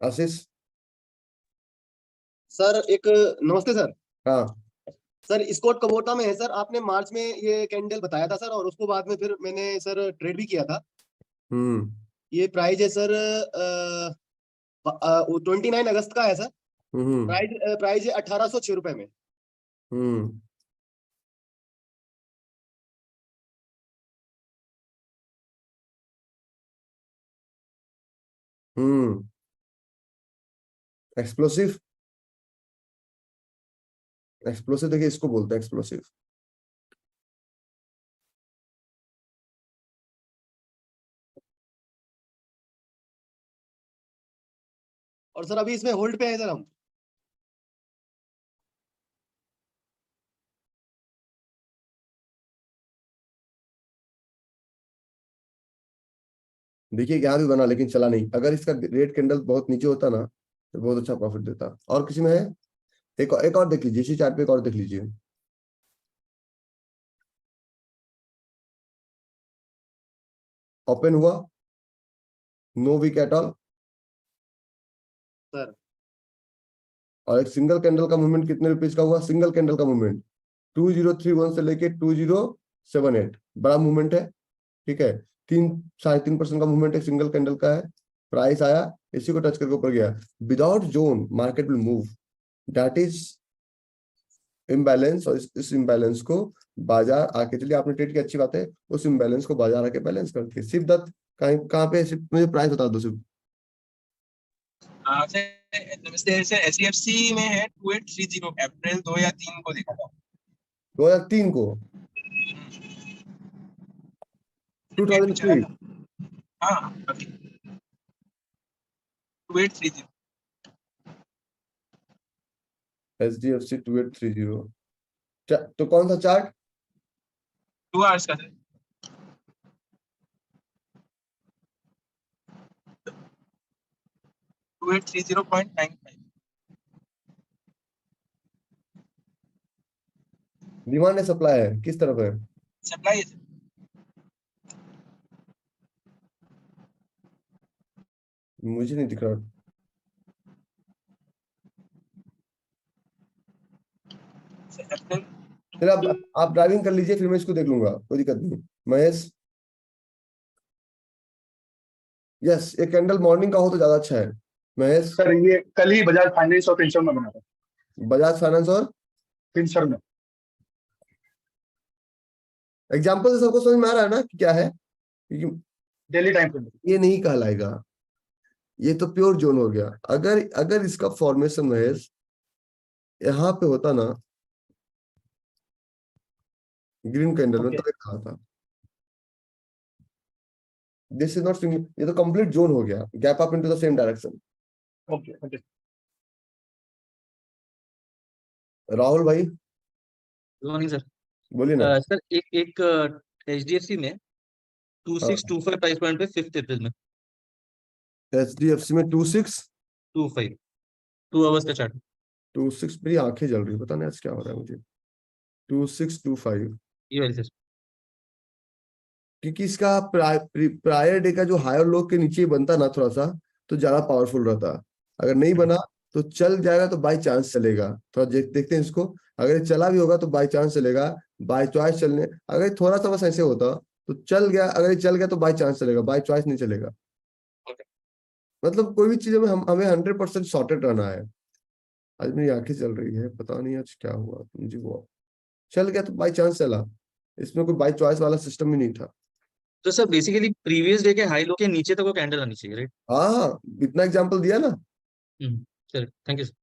Ashish. Sir एक नमस्ते सर। हाँ सर स्कॉट कबोटा में है सर, आपने मार्च में ये कैंडल बताया था सर, और उसको बाद में फिर मैंने सर ट्रेड भी किया था। ये प्राइस है सर 29 अगस्त का है सर। प्राइस है 1806 रुपए में। एक्सप्लोसिव, एक्सप्लोसिव देखिए इसको बोलते हैं एक्सप्लोसिव। और सर अभी इसमें होल्ड पे है सर हम। देखिए यहाँ भी बना लेकिन चला नहीं, अगर इसका रेट कैंडल बहुत नीचे होता ना तो बहुत अच्छा प्रॉफिट देता। और किसी में है? एक और देख लीजिए, इसी चार्ट पे एक और देख लीजिए। ओपन हुआ, no wick at all sir. और एक सिंगल कैंडल का मूवमेंट कितने रुपीज का हुआ? सिंगल कैंडल का मूवमेंट 2031 से लेके 2078, बड़ा मूवमेंट है। ठीक है, 3-3.5% का मूवमेंट एक सिंगल कैंडल का है, प्राइस आया, इसी को टच करके ऊपर गया, without zone market will move, that is imbalance. और इस इम्बैलेंस को बाजार आके, चलिए आपने ट्रेड की, अच्छी बात है, उस इम्बैलेंस को बाजार आके बैलेंस करती है। शिवदत्त कहाँ पे सिर्फ मुझे प्राइस बता दो सिर्फ। एचडीएफसी में है 2830, अप्रैल 2 या 3 को देखा था। 2003 को 2003 हाँ 2830 HDFC 2830। तो कौन सा चार्ट? 2 आवर्स का था। डिमांड है सप्लाई है, किस तरफ है? सप्लाई है मुझे नहीं दिख रहा। अप्रैल। चलिए आप ड्राइविंग कर लीजिए, फिर मैं इसको देख लूंगा, कोई दिक्कत नहीं। महेश, यस, एक कैंडल मॉर्निंग का हो तो ज्यादा अच्छा है। महेश सर ये कल ही बजाज फाइनेंस और फिनसर्व में बना था। बजाज फाइनेंस और फिनसर्व में एग्जांपल से सबको समझ में आ रहा है ना कि क्या है? क्योंकि डेली टाइम फ्रेम। ये नहीं कहलाएगा, ये तो प्योर जोन हो गया। अगर इसका फॉर्मेशन महेश यहाँ पे होता ना, ग्रीन कैंडल में, तो कहा था दिस इज नॉट, ये तो कंप्लीट जोन हो गया, gap up into the same direction. Okay okay Rahul भाई गुड मॉर्निंग सर। बोलिए ना। सर एक एचडीएफसी में 2625 प्राइस पॉइंट पे 5 अप्रैल में HDFC में 2625 2 आवर्स का चार्ट। 26, मेरी आंखें जल रही है, पता नहीं आज क्या हो रहा है मुझे। 2625 ये वाली सर। क्योंकि इसका प्रायर डे का जो हायर लो के नीचे बनता ना थोड़ा सा, तो ज्यादा पावरफुल रहता। अगर नहीं बना तो चल जाएगा, तो बाई चांस चलेगा। थोड़ा देखते हैं इसको, अगर चला भी होगा तो बाई चांस चलेगा, बाई चॉइस चलने। अगर थोड़ा सा बस ऐसे होता तो चल गया, अगर चल गया तो बाई चांस चलेगा, बाई चॉइस नहीं चलेगा। मतलब कोई भी चीजों में हमें 100% सॉर्टेड रहना है। आज मेरी आंखें चल रही है, पता नहीं आज क्या हुआ मुझे। वो चल गया तो बाई चांस चला, इसमें कोई बाई चॉइस वाला सिस्टम ही नहीं था। तो सर बेसिकली प्रीवियस डे के हाई लो के नीचे तक वो कैंडल आनी चाहिए, राइट? हाँ, इतना एग्जांपल दिया ना। Sir thank you sir.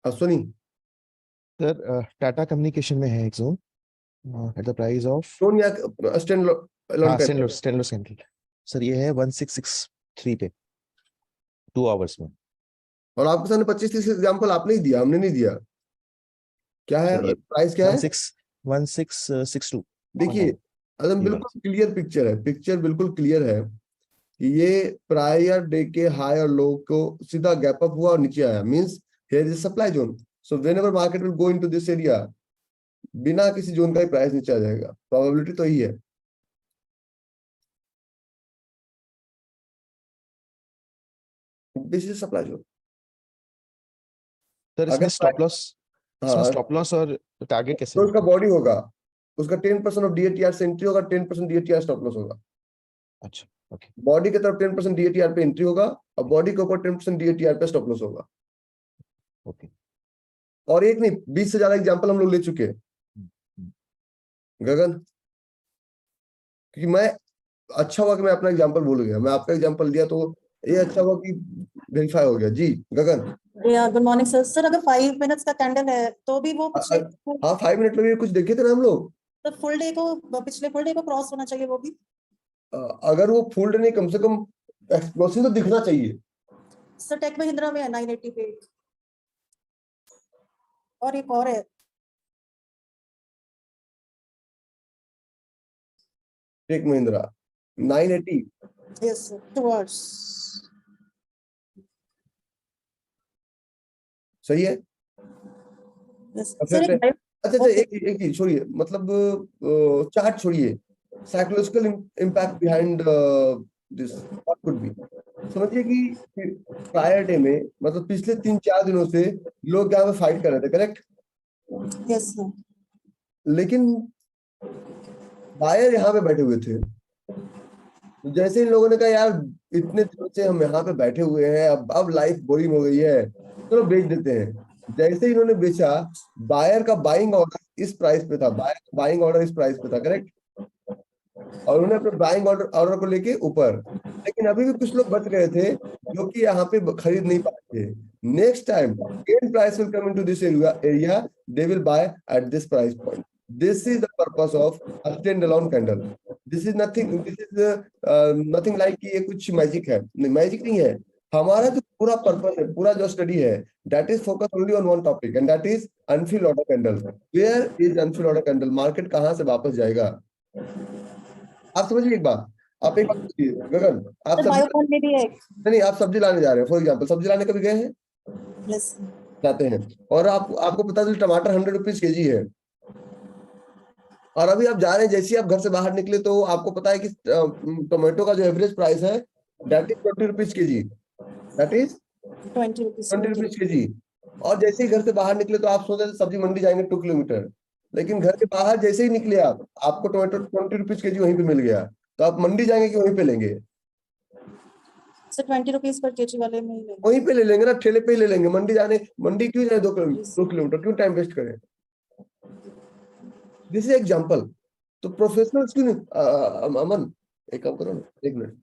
Ashwani sir Tata communication में है एक zone at the price of zone या स्टैंड स्टेनलेस कैंडल। सर ये है 1663 पे 2 आवर्स में। और आपके सामने 25-30 एग्जांपल आपने ही दिया, हमने नहीं दिया। क्या है प्राइस, क्या है? 1662। देखिए अदम बिल्कुल क्लियर पिक्चर है, पिक्चर बिल्कुल क्लियर है कि ये प्रायर डे के हाई और लो को सीधा गैप अप हुआ और नीचे आया, means here is supply zone. So whenever market will go into this area, बिना किसी जोन का ही प्राइस नीचे आ जाएगा, प्रोबेबिलिटी तो यही है। This is supply zone. Sir इसमें स्टॉप लॉस और टारगेट कैसे? तो उसका बॉडी होगा, उसका 10% ऑफ DATR से एंट्री होगा, 10% DATR स्टॉप लॉस होगा। अच्छा ओके। बॉडी की तरफ 10% DATR पे एंट्री होगा और बॉडी के ऊपर 10% DATR पे स्टॉप लॉस होगा। ओके। और एक नहीं, 20 से ज्यादा एग्जांपल हम लोग ले चुके हैं गगन, क्योंकि मैं अच्छा हुआ कि मैं अपना एग्जांपल भूल गया, मैं आपका एग्जांपल दिया तो ये अच्छा हुआ कि वेरीफाई हो गया। जी Gagan. Good morning sir. Sir अगर 5 मिनट्स का कैंडल है तो भी वो पिछले हाँ 5 मिनट में भी कुछ देखे थे ना हम लोग। तो फुल डे को, पिछले फुल डे को क्रॉस होना चाहिए वो भी। अगर वो फुल डे नहीं, कम से कम एक्सप्लोसिव तो दिखना चाहिए। सर टेक महिंद्रा में है 980 पे, और एक और है Tech Mahindra 980। Yes sir, 2 hours. सही है। Yes sir sir. अच्छा एक चीज छोड़िए, मतलब चार्ट छोड़िए, psychological impact behind this what could be. समझिए कि प्रायर डे में, मतलब पिछले 3-4 दिनों से लोग यहाँ पे फाइट कर रहे थे, करेक्ट? Yes sir. लेकिन बायर यहाँ पे बैठे हुए थे, तो जैसे इन लोगों ने कहा यार इतने दिनों से हम यहाँ पे बैठे हुए हैं, अब लाइफ बोरिंग हो गई है, चलो बेच देते हैं। जैसे ही इन्होंने बेचा, बायर का बाइंग ऑर्डर इस प्राइस पे था, बायर का बाइंग ऑर्डर इस प्राइस पे था, करेक्ट, और उन्होंने अपने बाइंग ऑर्डर को लेके ऊपर, लेकिन अभी भी कुछ लोग बच गए थे जो कि यहाँ पे खरीद नहीं पाए थे। Next time again price will come into this area, they will buy at this price point. This is the purpose of a standalone candle. This is nothing like कि ये कुछ मैजिक है, नहीं मैजिक नहीं है। हमारा जो पूरा पर्पस है, पूरा जो स्टडी है, that is focus only on one topic and that is unfilled order candle. Where is unfilled order candle? Market कहाँ से वापस जाएगा? आप समझिए एक बात, आप एक बात सोचिए गगन, आप बायोकॉन में भी है। नहीं, आप सब्जी लाने जा रहे हैं, फॉर एग्जाम्पल सब्जी लाने कभी गए हैं? यस। जाते हैं, और आपको पता चल टमाटर 100 रुपीज केजी है, और अभी आप जा रहे हैं, जैसे ही आप घर से बाहर निकले तो आपको पता है कि टोमेटो का जो एवरेज प्राइस है that is 20 rupees KG, that is 20 rupees KG. और जैसे ही घर से बाहर निकले तो आप सोच रहे थे सब्जी मंडी जाएंगे 2 किलोमीटर, लेकिन घर के बाहर जैसे ही निकले आपको टोमेटो 20 रुपीज केजी वहीं पे मिल गया, तो आप मंडी जाएंगे कि वहीं पे लेंगे? सर 20 रुपीज पर केजी वाले में ही लेंगे। वहीं पे ले लेंगे ना, ठेले पे ही ले लेंगे। मंडी क्यों जाए 2 किलोमीटर, क्यों टाइम वेस्ट करें? This is example. तो प्रोफेशनल्स क्यों नहीं? अमन एक काम करो ना, 1 मिनट।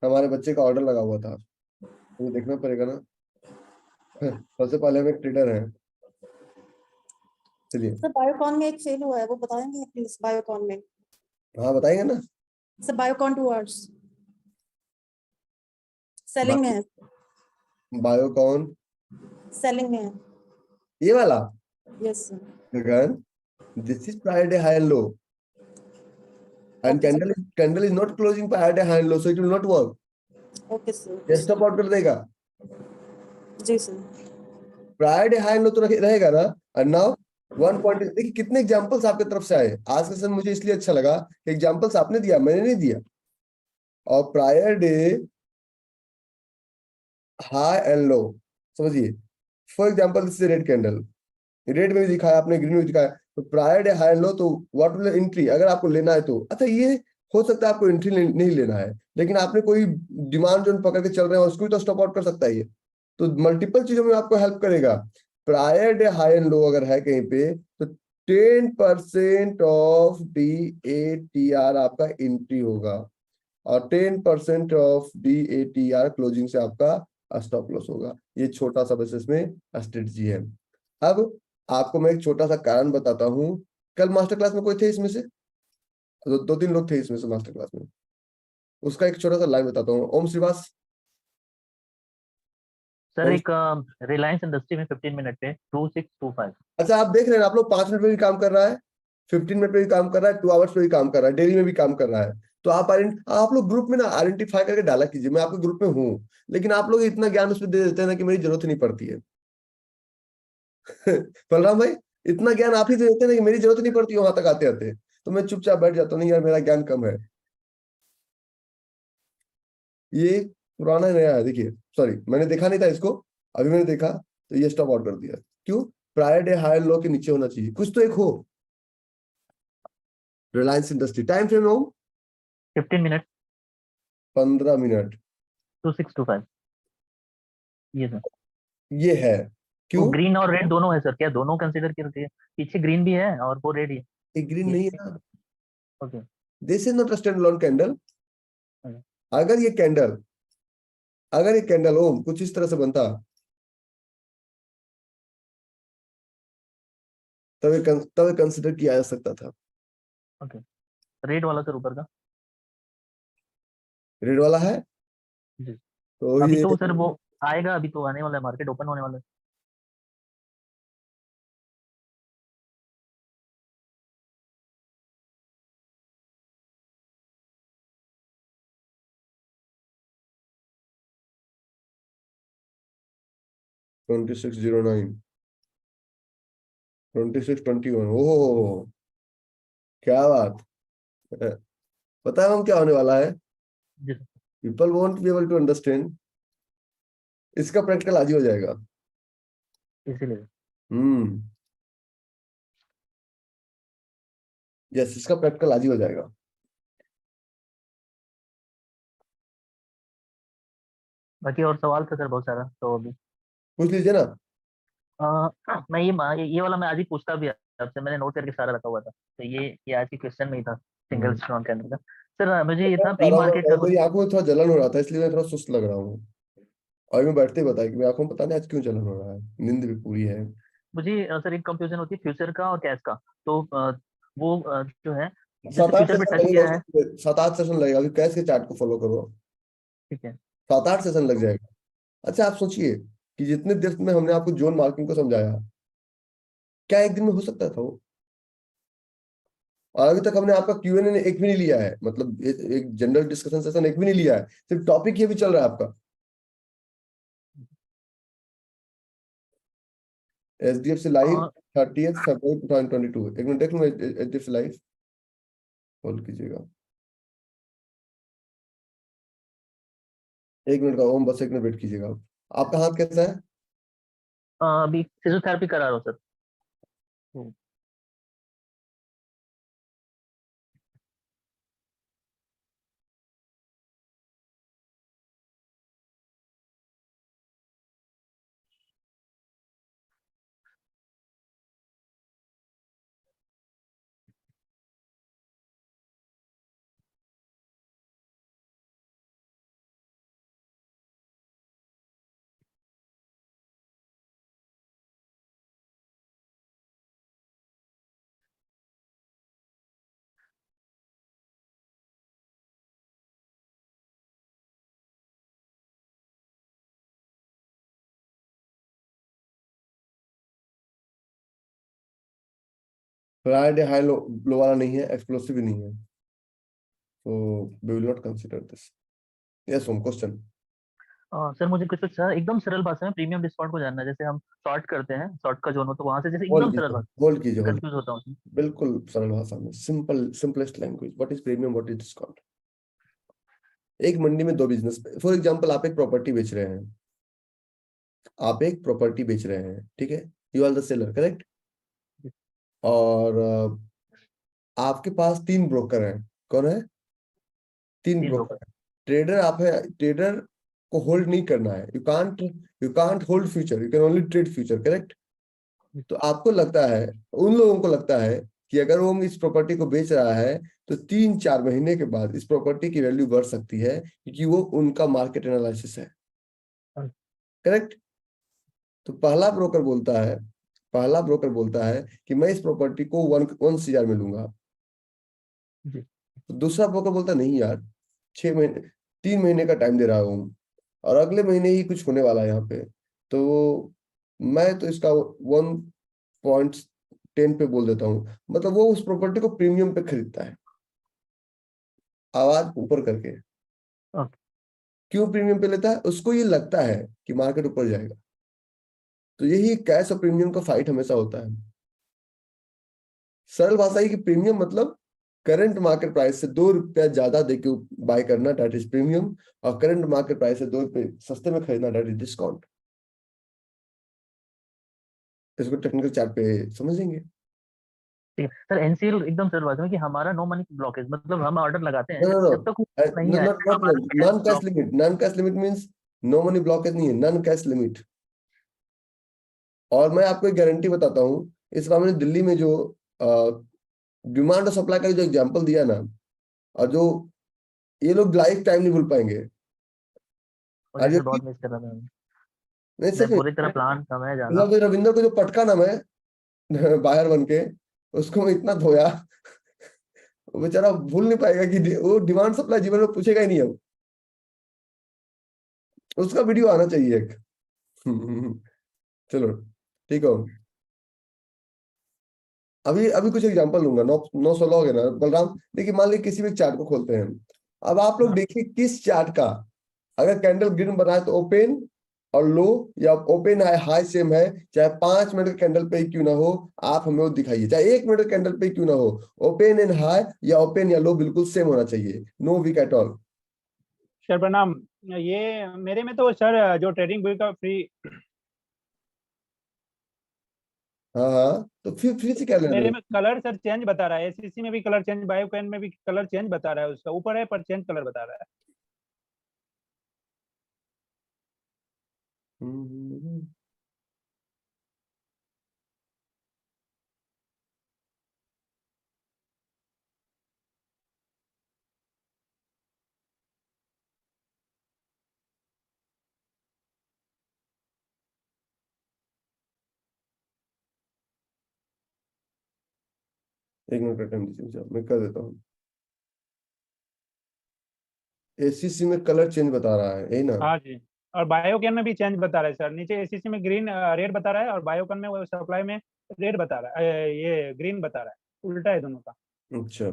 हमारे बच्चे का ऑर्डर लगा हुआ था, तो देखना पड़ेगा ना। सबसे पहले हम एक ट्रेडर हैं, चलिए। सर बायोकॉन में एक फेल हुआ है, वो बताएंगे प्लीज? बायोकॉन में हाँ बताएंगे ना। सर बायोकॉन 2 आवर्स सेलिंग में है। बायोकॉन सेलिंग में है। ये वाला? Yes sir. Gagan, this is prior day high and low, and candle is not closing prior day high and low, so it will not work. Okay sir. ये stop out कर देगा। जी sir. Prior day high low तो रहेगा ना। And now 1 point, देखिए कितने examples आपके तरफ से आए। आज का सेशन मुझे इसलिए अच्छा लगा कि एग्जांपल्स आपने दिया, मैंने नहीं दिया। और prior day high and low समझिए। For example this is red candle, red में भी दिखाया आपने, ग्रीन में भी दिखाया। तो prior day high and low, तो व्हाट विल एंट्री अगर आपको लेना है तो? अच्छा ये हो सकता है आपको एंट्री नहीं लेना है, लेकिन आपने कोई डिमांड जोन पकड़ के चल रहे हैं, उसको भी तो स्टॉप आउट कर सकता है ये। तो मल्टीपल चीजों में आपको हेल्प करेगा। प्रायर डे हाई एंड लो अगर है कहीं पे, तो 10% ऑफ DATR आपका एंट्री होगा, और 10% ऑफ DATR क्लोजिंग से आपका स्टॉप लॉस होगा। ये छोटा सा बस इसमें स्ट्रेटजी है। अब आपको मैं एक छोटा सा कारण बताता हूँ। कल मास्टर क्लास में कोई थे इसमें से? 2-3 लोग थे इसमें से मास्टर क्लास में। उसका एक छोटा सा लाइन बताता हूँ। ओम श्रीवास सर, एक रिलायंस इंडस्ट्री में 15 मिनट पे 2625। अच्छा आप देख रहे हैं, आप लोग 5 मिनट में भी काम कर रहा है, 15 मिनट में भी काम कर रहा है, 2 आवर्स में भी काम कर रहा है, डेली में भी काम कर रहा है। तो आप लोग ग्रुप में ना आइडेंटिफाई करके डाला कीजिए, मैं आपके ग्रुप में हूँ, लेकिन आप लोग इतना ज्ञान उसमें दे देते हैं ना कि मेरी जरूरत नहीं पड़ती है। बलराम भाई, इतना ज्ञान आप ही दे देते हैं ना कि मेरी जरूरत नहीं पड़ती वहां तक आते आते, तो मैं चुपचाप बैठ जाता हूँ, नहीं यार मेरा ज्ञान कम है। ये पुराना नया है, देखिए सॉरी मैंने देखा नहीं था इसको, अभी मैंने देखा तो ये स्टॉप आउट कर दिया। क्यों? प्रायर डे हाई लो के नीचे होना चाहिए, कुछ तो एक हो। रिलायंस इंडस्ट्री टाइम फ्रेम हो 15 मिनट 15 मिनट 2625। ये सर, ये है। क्यों? ग्रीन और रेड दोनों है सर, क्या दोनों कंसीडर करते हैं? पीछे ग्रीन भी है और वो रेड ही है। ये ग्रीन नहीं है ना। Okay, this is not a stand alone candle. अगर ये कैंडल ओम कुछ इस तरह से बनता, तब कंसिडर किया जा सकता था। ओके, रेड वाला सर ऊपर का। रेड वाला है जी। तो अभी ये तो सर वो आएगा, अभी तो आने वाला है, मार्केट ओपन होने वाला है। ट्वेंटी 2621 ओह क्या बात है। पता है हम क्या होने वाला है? जी sir. People won't be able to understand, इसका प्रैक्टिकल आज ही हो जाएगा। इसीलिए हम्म, यस, इसका प्रैक्टिकल आज ही हो जाएगा। बाकी और सवाल था सर बहुत सारा, तो अभी पूछ लीजिए ना। मैं ये वाला मैं आज ही पूछता भी आपसे, मैंने नोट करके सारा रखा हुआ था, तो ये आज के क्वेश्चन में ही था सिंगल स्टोन के अंदर का। सर मुझे ये था प्री मार्केट का कुछ। मेरी आंखों में थोड़ा जलन हो रहा था, इसलिए मैं थोड़ा सुस्त लग रहा हूँ। और मैं बैठते ही बताया कि मेरी आंखों में पता नहीं आज क्यों जलन हो रहा है, नींद भी पूरी है। मुझे सर एक कंफ्यूजन होती है फ्यूचर का और कैश का, तो वो जो है जैसे 7-8 फ्यूचर पे सेशन टच लगेगा किया है। उसमें, 7-8 सेशन लगेगा, अभी कैश के चार्ट को फॉलो करो, ठीक है। 7-8 सेशन लग जाएगा। अच्छा, आप सोचिए कि जितने देर में हमने आपको जोन मार्किंग को समझाया, क्या एक दिन में हो सकता था वो? और अभी तक हमने आपका Q&A एक भी नहीं लिया है, मतलब एक जनरल डिस्कशन सेशन एक भी नहीं लिया है, सिर्फ टॉपिक ये भी चल रहा है आपका। HDFC लाइव 30 फरवरी 2022। एक मिनट देख लूँ HDFC लाइव कॉल कीजिएगा, एक मिनट का ओम, बस एक मिनट वेट कीजिएगा। आपका हाथ कैसा है? अभी फिजियोथेरेपी करा रहा हूँ sir. Friday high low low वाला नहीं है, एक्सप्लोसिव भी नहीं है, तो we will not consider this. Yes Om, question. Sir मुझे कुछ सर एकदम सरल भाषा में प्रीमियम डिस्काउंट को जानना है, जैसे हम शॉर्ट करते हैं, शॉर्ट का जोन हो तो वहां से जैसे होल्ड एकदम सरल कीजिए, भाषा, होल्ड कीजिए, होल्ड, कंफ्यूज होता हूँ। बिल्कुल सरल भाषा में, simplest language. What is premium, what is discount? एक मंडी में दो बिजनेस, फॉर एग्जांपल आप एक प्रॉपर्टी बेच रहे हैं, आप एक प्रॉपर्टी बेच रहे हैं, ठीक है, you are the seller, correct. और आपके पास 3 ब्रोकर हैं, कौन है? 3 ब्रोकर है। ट्रेडर आप है, ट्रेडर को होल्ड नहीं करना है, you can't hold future, you can only trade future, correct. तो आपको लगता है, उन लोगों को लगता है कि अगर वो इस प्रॉपर्टी को बेच रहा है तो 3-4 महीने के बाद इस प्रॉपर्टी की वैल्यू बढ़ सकती है, क्योंकि वो उनका मार्केट एनालिसिस है, करेक्ट। तो पहला ब्रोकर बोलता है कि मैं इस प्रॉपर्टी को 1 CR में लूंगा। तो दूसरा ब्रोकर बोलता है नहीं यार, 3 महीने का टाइम दे रहा हूं और अगले महीने ही कुछ होने वाला है यहाँ पे, तो मैं तो इसका 1.10 पे बोल देता हूँ। मतलब वो उस प्रॉपर्टी को प्रीमियम पे खरीदता है, आवाज ऊपर करके। क्यों प्रीमियम पे लेता है? उसको ये लगता है कि मार्केट ऊपर जाएगा। तो यही कैश और प्रीमियम का फाइट हमेशा होता है। सरल भाषा है कि प्रीमियम मतलब करंट मार्केट प्राइस से 2 रुपया ज्यादा देके बाय करना, दैट इज प्रीमियम। और करंट मार्केट प्राइस से 2 रुपये सस्ते में खरीदना, दैट इज डिस्काउंट। इसको टेक्निकल चार्ट पे समझेंगे। सर एनसीएल एकदम सरल भाषा में कि हमारा नो मनी ब्लॉकेज, मतलब हम ऑर्डर लगाते हैं No, जब तक वो नहीं आए हमारा non cash limit, non cash limit means no money blockage नहीं है, non cash limit। और मैं आपको एक गारंटी बताता हूँ, इस बार मैंने दिल्ली में जो डिमांड और सप्लाई का जो एग्जांपल दिया ना, और जो ये लोग लाइफ टाइम नहीं भूल पाएंगे। सर बहुत मिस कर रहा था नहीं मैं, सच में, पूरी तरह प्लान था मैं जाना। रविंदर को जो पटका ना मैं बाहर बन के, उसको मैं इतना धोया, वो बेचारा भूल नहीं पाएगा कि वो डिमांड सप्लाई जीवन में पूछेगा ही नहीं अब। उसका वीडियो आना चाहिए एक। चलो ठीक हो। अभी अभी कुछ एग्जांपल लूंगा। 916 हो गया ना बलराम। देखिए मान लीजिए किसी भी चार्ट को खोलते हैं। अब आप लोग देखिए किस चार्ट का अगर कैंडल ग्रीन बना है तो ओपन और लो या ओपन है हाई सेम है, चाहे 5 मिनट के कैंडल पे ही क्यों ना हो, आप हमें वो दिखाइए। चाहे 1 मिनट के कैंडल पे ही क्यों ना हो, ओपन एंड हाई या ओपन या लो बिल्कुल सेम होना चाहिए, no wick at all. Sir प्रणाम। ये मेरे में तो सर जो ट्रेडिंग व्यू का फ्री, हाँ तो फिर से क्या लेना मेरे है? में कलर सर चेंज बता रहा है, एससीसी में भी कलर चेंज, बायोकॉइन में भी कलर चेंज बता रहा है, उसका ऊपर है पर चेंज कलर बता रहा है। एक मिनट का टाइम दीजिए मुझे, मैं कर देता हूँ। एसीसी में कलर चेंज बता रहा है, यही ना? हाँ जी, और बायोकॉइन में भी चेंज बता रहा है सर। नीचे एससीसी में ग्रीन रेड बता रहा है और बायोकॉइन में वो सप्लाई में रेड बता रहा है, ये ग्रीन बता रहा है। उल्टा है दोनों का। अच्छा,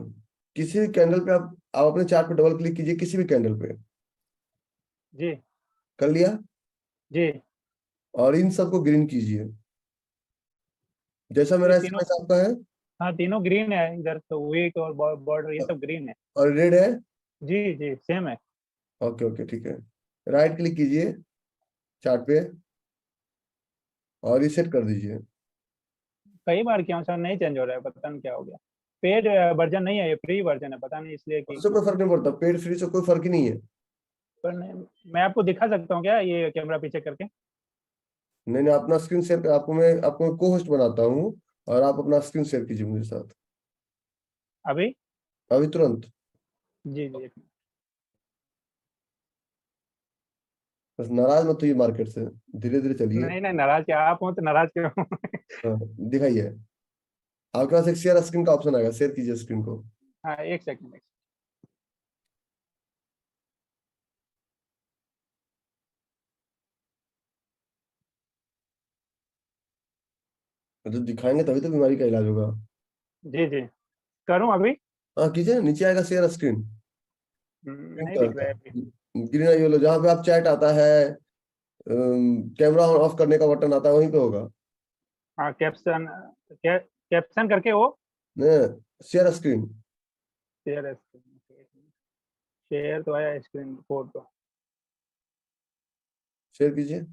किसी भी कैंडल पे आप अपने चार्ट पे डबल क्लिक कीजिए, किसी भी कैंडल पे। जी कर लिया? जी। और इन सबको ग्रीन कीजिए जैसा मेरा ये तीनों, एसएमएस आपका है। हाँ तीनों ग्रीन है इधर तो, वीक और बॉर्डर ये सब ग्रीन है। और रेड है। जी जी सेम है। ओके ओके ठीक है। राइट क्लिक कीजिए चार्ट पे और रीसेट कर दीजिए। कई बार क्यों सर नहीं चेंज हो रहा है, पता नहीं क्या हो गया। पेड वर्जन नहीं है, ये फ्री वर्जन है, पता नहीं इसलिए कि उससे कोई फर्क नहीं पड़ता, पेड फ्री से कोई फर्क ही नहीं है। पर मैं आपको दिखा सकता हूँ क्या ये कैमरा पीछे करके? नहीं नहीं, अपना स्क्रीन शेयर आपको को होस्ट बनाता हूँ और आप अपना स्क्रीन शेयर कीजिए मुझे साथ अभी? अभी तुरंत। जी जी एक मिनट। बस नाराज मत होइए मार्केट से, धीरे धीरे चलिए। नहीं नहीं, नाराज क्या आप हो तो नाराज क्यों हो? हाँ, दिखाइए। आपके पास एक शेयर स्क्रीन का ऑप्शन आएगा, शेयर कीजिए स्क्रीन को। हाँ एक सेकंड। तो दिखाएंगे तभी तो बीमारी का इलाज होगा। जी जी करूँ अभी? हाँ कीजिए, नीचे आएगा शेयर स्क्रीन। नहीं दिख रहा है अभी। ग्रीन आई येलो, जहाँ पे आप चैट आता है, कैमरा ऑन ऑफ करने का बटन आता है, वहीं पे होगा। हाँ कैप्शन, कैप्शन करके वो शेयर स्क्रीन। शेयर, शेयर तो आया स्क्रीन फोटो। शेयर कीजिए,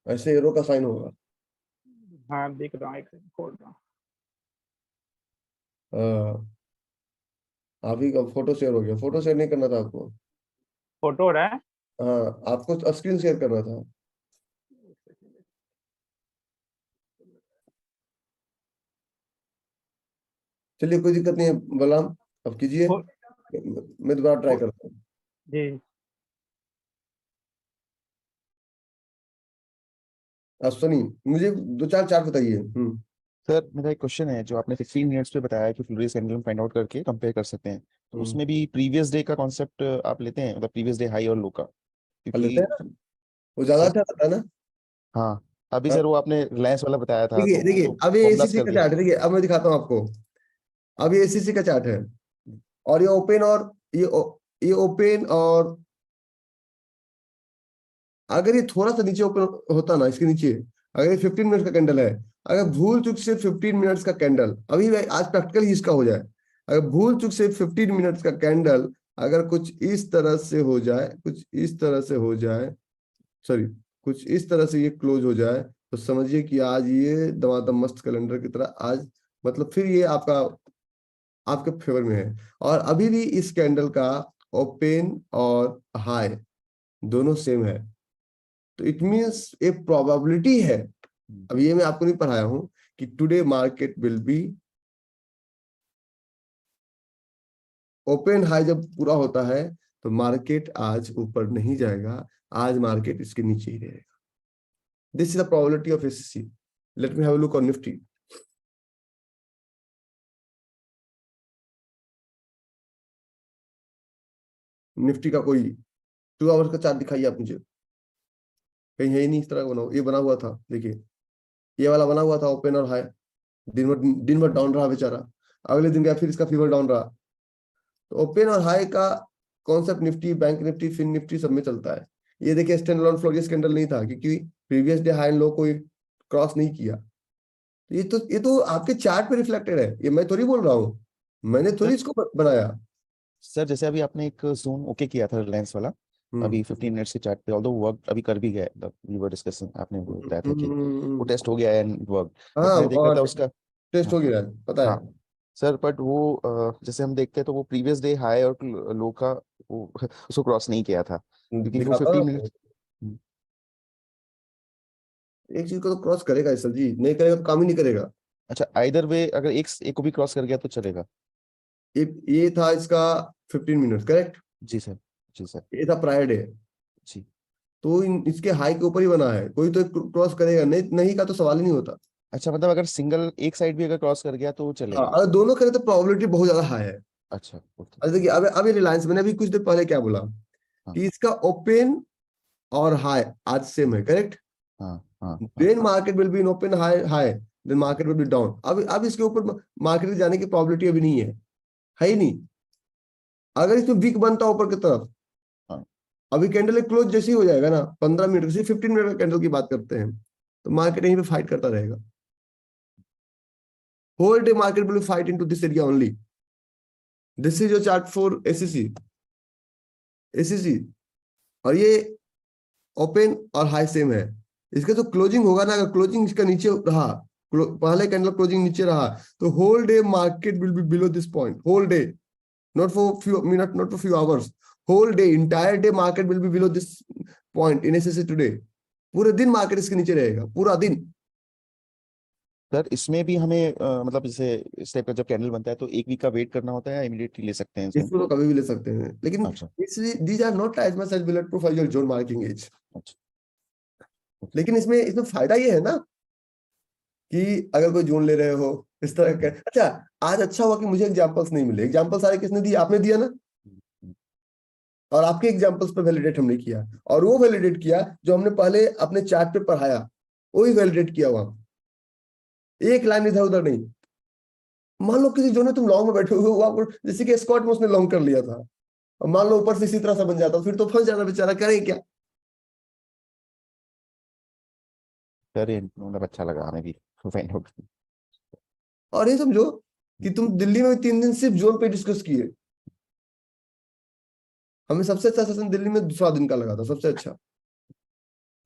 ऐसे एरो का साइन होगा। हाँ दिख रहा हूँ, एक सेकंड खोल रहा हूँ। आप ही का फोटो शेयर हो गया। फोटो शेयर नहीं करना था आपको। फोटो हो रहा है। हाँ आपको स्क्रीन शेयर करना था। चलिए कोई दिक्कत नहीं है बलराम, अब कीजिए। मैं दोबारा ट्राई करता हूँ। जी सुनिए, मुझे 2-4 चार्ट बताइए। सर मेरा एक क्वेश्चन है, जो आपने 15 मिनट्स पे बताया कि फ्लोरेस कैंडल फाइंड आउट करके कंपेयर कर सकते हैं, तो उसमें भी प्रीवियस डे का कॉन्सेप्ट आप लेते हैं, मतलब प्रीवियस डे हाई और लो का? लेते क्योंकि हैं ना, वो ज्यादा सर अच्छा रहता है ना। हाँ, अभी सर वो आपने रिलायंस वाला बताया था देखिए तो देखिए, वो अब ये बॉम्बलास्ट एसीसी कर का दिया। चार्ट है। देखिए अब मैं दिखाता हूँ आपको। अब ये एसीसी का चार्ट है और ये ओपन और ये ओपन, और अगर ये थोड़ा सा नीचे ओपन होता ना, इसके नीचे, अगर ये 15 मिनट का कैंडल है, अगर भूल चूक से 15 मिनट्स का कैंडल, अभी आज प्रैक्टिकल ही इसका हो जाए, अगर भूल चूक से 15 मिनट्स का कैंडल अगर कुछ इस तरह से हो जाए, कुछ इस तरह से हो जाए, सॉरी कुछ इस तरह से ये क्लोज हो जाए, तो समझिए कि आज ये दमादम मस्त कैलेंडर की तरह आज, मतलब फिर ये आपके फेवर में है। और अभी भी इस कैंडल का ओपन और हाई दोनों सेम है, तो इट मींस एक प्रोबेबिलिटी है। अब ये मैं आपको नहीं पढ़ाया हूं कि today market will be open high. जब पूरा होता है तो मार्केट आज ऊपर नहीं जाएगा, आज मार्केट इसके नीचे ही रहेगा। This is the probability of SCC. Let me have a look on Nifty. Nifty का कोई 2 आवर्स का चार्ट दिखाइए आप मुझे, कहीं है ही नहीं इस तरह का बना हुआ। ये बना हुआ था, देखिए ये वाला बना हुआ था ओपन और हाई, दिन भर डाउन रहा बेचारा, अगले दिन गया फिर इसका फीवर डाउन रहा। तो ओपन और हाई का concept Nifty, bank Nifty, fin Nifty सब में चलता है। ये देखिए स्टैंड अलोन फ्लोरियस कैंडल नहीं था, क्योंकि प्रीवियस डे हाई एंड लो कोई क्रॉस नहीं किया। तो ये तो आपके चार्ट पे रिफ्लेक्टेड है, ये मैं थोड़ी बोल रहा हूँ, मैंने थोड़ी इसको बनाया। सर जैसे अभी आपने एक जोन ओके किया था रिलायंस वाला, अभी 15 मिनट्स के चार्ट पे, ऑल्दो वर्क अभी कर भी गया है, वी वर डिस्कसिंग, आपने बताया था कि वो टेस्ट हो गया है एंड वर्क, हाँ, मैंने देखा था उसका टेस्ट हो गया है, पता है सर। बट वो जैसे हम देखते हैं तो वो प्रीवियस डे हाई और लो का वो उसको क्रॉस नहीं किया था, क्योंकि वो 15 मिनट। एक चीज को तो क्रॉस करेगा सर जी, नहीं करेगा तो काम ही नहीं करेगा। अच्छा, आइदर वे अगर एक को भी क्रॉस कर गया तो चलेगा। ये था इसका 15 मिनट, करेक्ट? जी सर, जी सर। ये था प्रायर डे जी, तो इसके हाई के ऊपर ही बना है, कोई तो क्रॉस करेगा, नहीं का तो सवाल ही नहीं होता। अच्छा, मतलब अगर सिंगल एक साइड भी अगर क्रॉस कर गया तो चलेगा। हाँ, अगर दोनों करे तो प्रोबेबिलिटी बहुत ज्यादा हाई है। अच्छा, अरे देखिए अब ये रिलायंस, मैंने अभी कुछ देर पहले क्या बोला कि इसका ओपन और हाई आज सेम है, correct? Then market will be in open high, then market will be down. अब इसके ऊपर मार्केट जाने की प्रोबेबिलिटी अभी नहीं है ही नहीं। अगर इसमें वीक बनता ऊपर की तरफ, अभी कैंडल क्लोज जैसे ही हो जाएगा ना, 15 मिनट से 15 मिनट का कैंडल की बात करते हैं, तो मार्केट यहीं पे फाइट करता रहेगा। Whole day market will fight into this area only. This is your chart for ACC, और ये ओपन और हाई सेम है। इसका जो क्लोजिंग होगा ना, अगर क्लोजिंग इसका नीचे रहा, पहले कैंडल क्लोजिंग नीचे रहा, तो whole day market will be below this point, whole day, not for few minutes, not for few hours, whole day, entire day market will be below this point in SSC today. पूरे दिन market इसके नीचे रहेगा, पूरा दिन। Sir इसमें भी हमें मतलब जैसे इस टाइप का जब कैंडल बनता है तो एक वीक का वेट करना होता है या इमीडिएटली ले सकते हैं इसको तो कभी भी ले सकते हैं, लेकिन these are not as much as bulletproof as your zone marking is. लेकिन इसमें फायदा ये है ना कि अगर कोई जोन ले रहे हो इस तरह का। अच्छा, आज अच्छा हुआ कि मुझे एग्जांपल्स नहीं मिले, एग्जांपल सारे किसने दिए? आपने दिया ना, और आपके एग्जांपल्स पे वैलिडेट हमने किया, और वो वैलिडेट किया जो हमने पहले अपने चार्ट पे पढ़ाया, वही वैलिडेट किया वहां, एक लाइन इधर उधर नहीं। मान लो किसी जोन में तुम लॉन्ग में बैठे हुए हो, आपको जैसे कि स्कॉट में उसने लॉन्ग कर लिया था, और मान लो ऊपर से इसी तरह से बन जाता, फिर तो फंस जाना बेचारा, करें क्या? मतलब अच्छा लगा हमें भी फाइंड आउट। और ये समझो कि तुम दिल्ली में 3 दिन सिर्फ जोन पे डिस्कस किए। हमें सबसे अच्छा सेशन दिल्ली में दूसरा दिन का लगा था, सबसे अच्छा।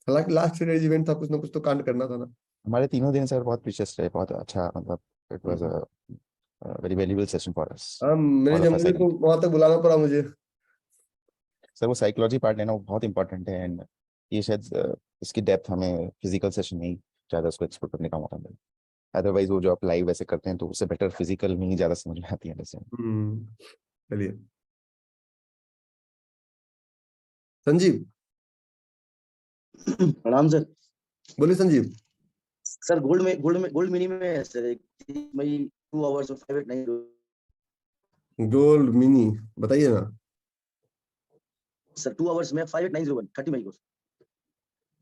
हालांकि लास्ट 3 डेज इवेंट था, कुछ ना कुछ तो कांड करना था ना। हमारे तीनों दिन सर बहुत प्रीशियस रहे, बहुत अच्छा, मतलब it was a very valuable session for us. मेरे जमने को वहां तक बुलाना पड़ा मुझे। सर वो साइकोलॉजी पार्ट लेना वो बहुत इंपॉर्टेंट है, एंड ये शायद इसकी डेप्थ हमें फिजिकल सेशन में ही ज्यादा उसको एक्सप्लोर करने का मौका मिले। अदरवाइज वो जो आप लाइव वैसे करते हैं तो उससे बेटर फिजिकल में ही ज्यादा समझ में आती है वैसे। चलिए संजीव। प्रणाम सर। बोलिए संजीव। सर गोल्ड मिनी में है सर, मई 2 आवर्स और 5890। गोल्ड मिनी बताइए ना सर। 2 आवर्स में 58901 30 मई को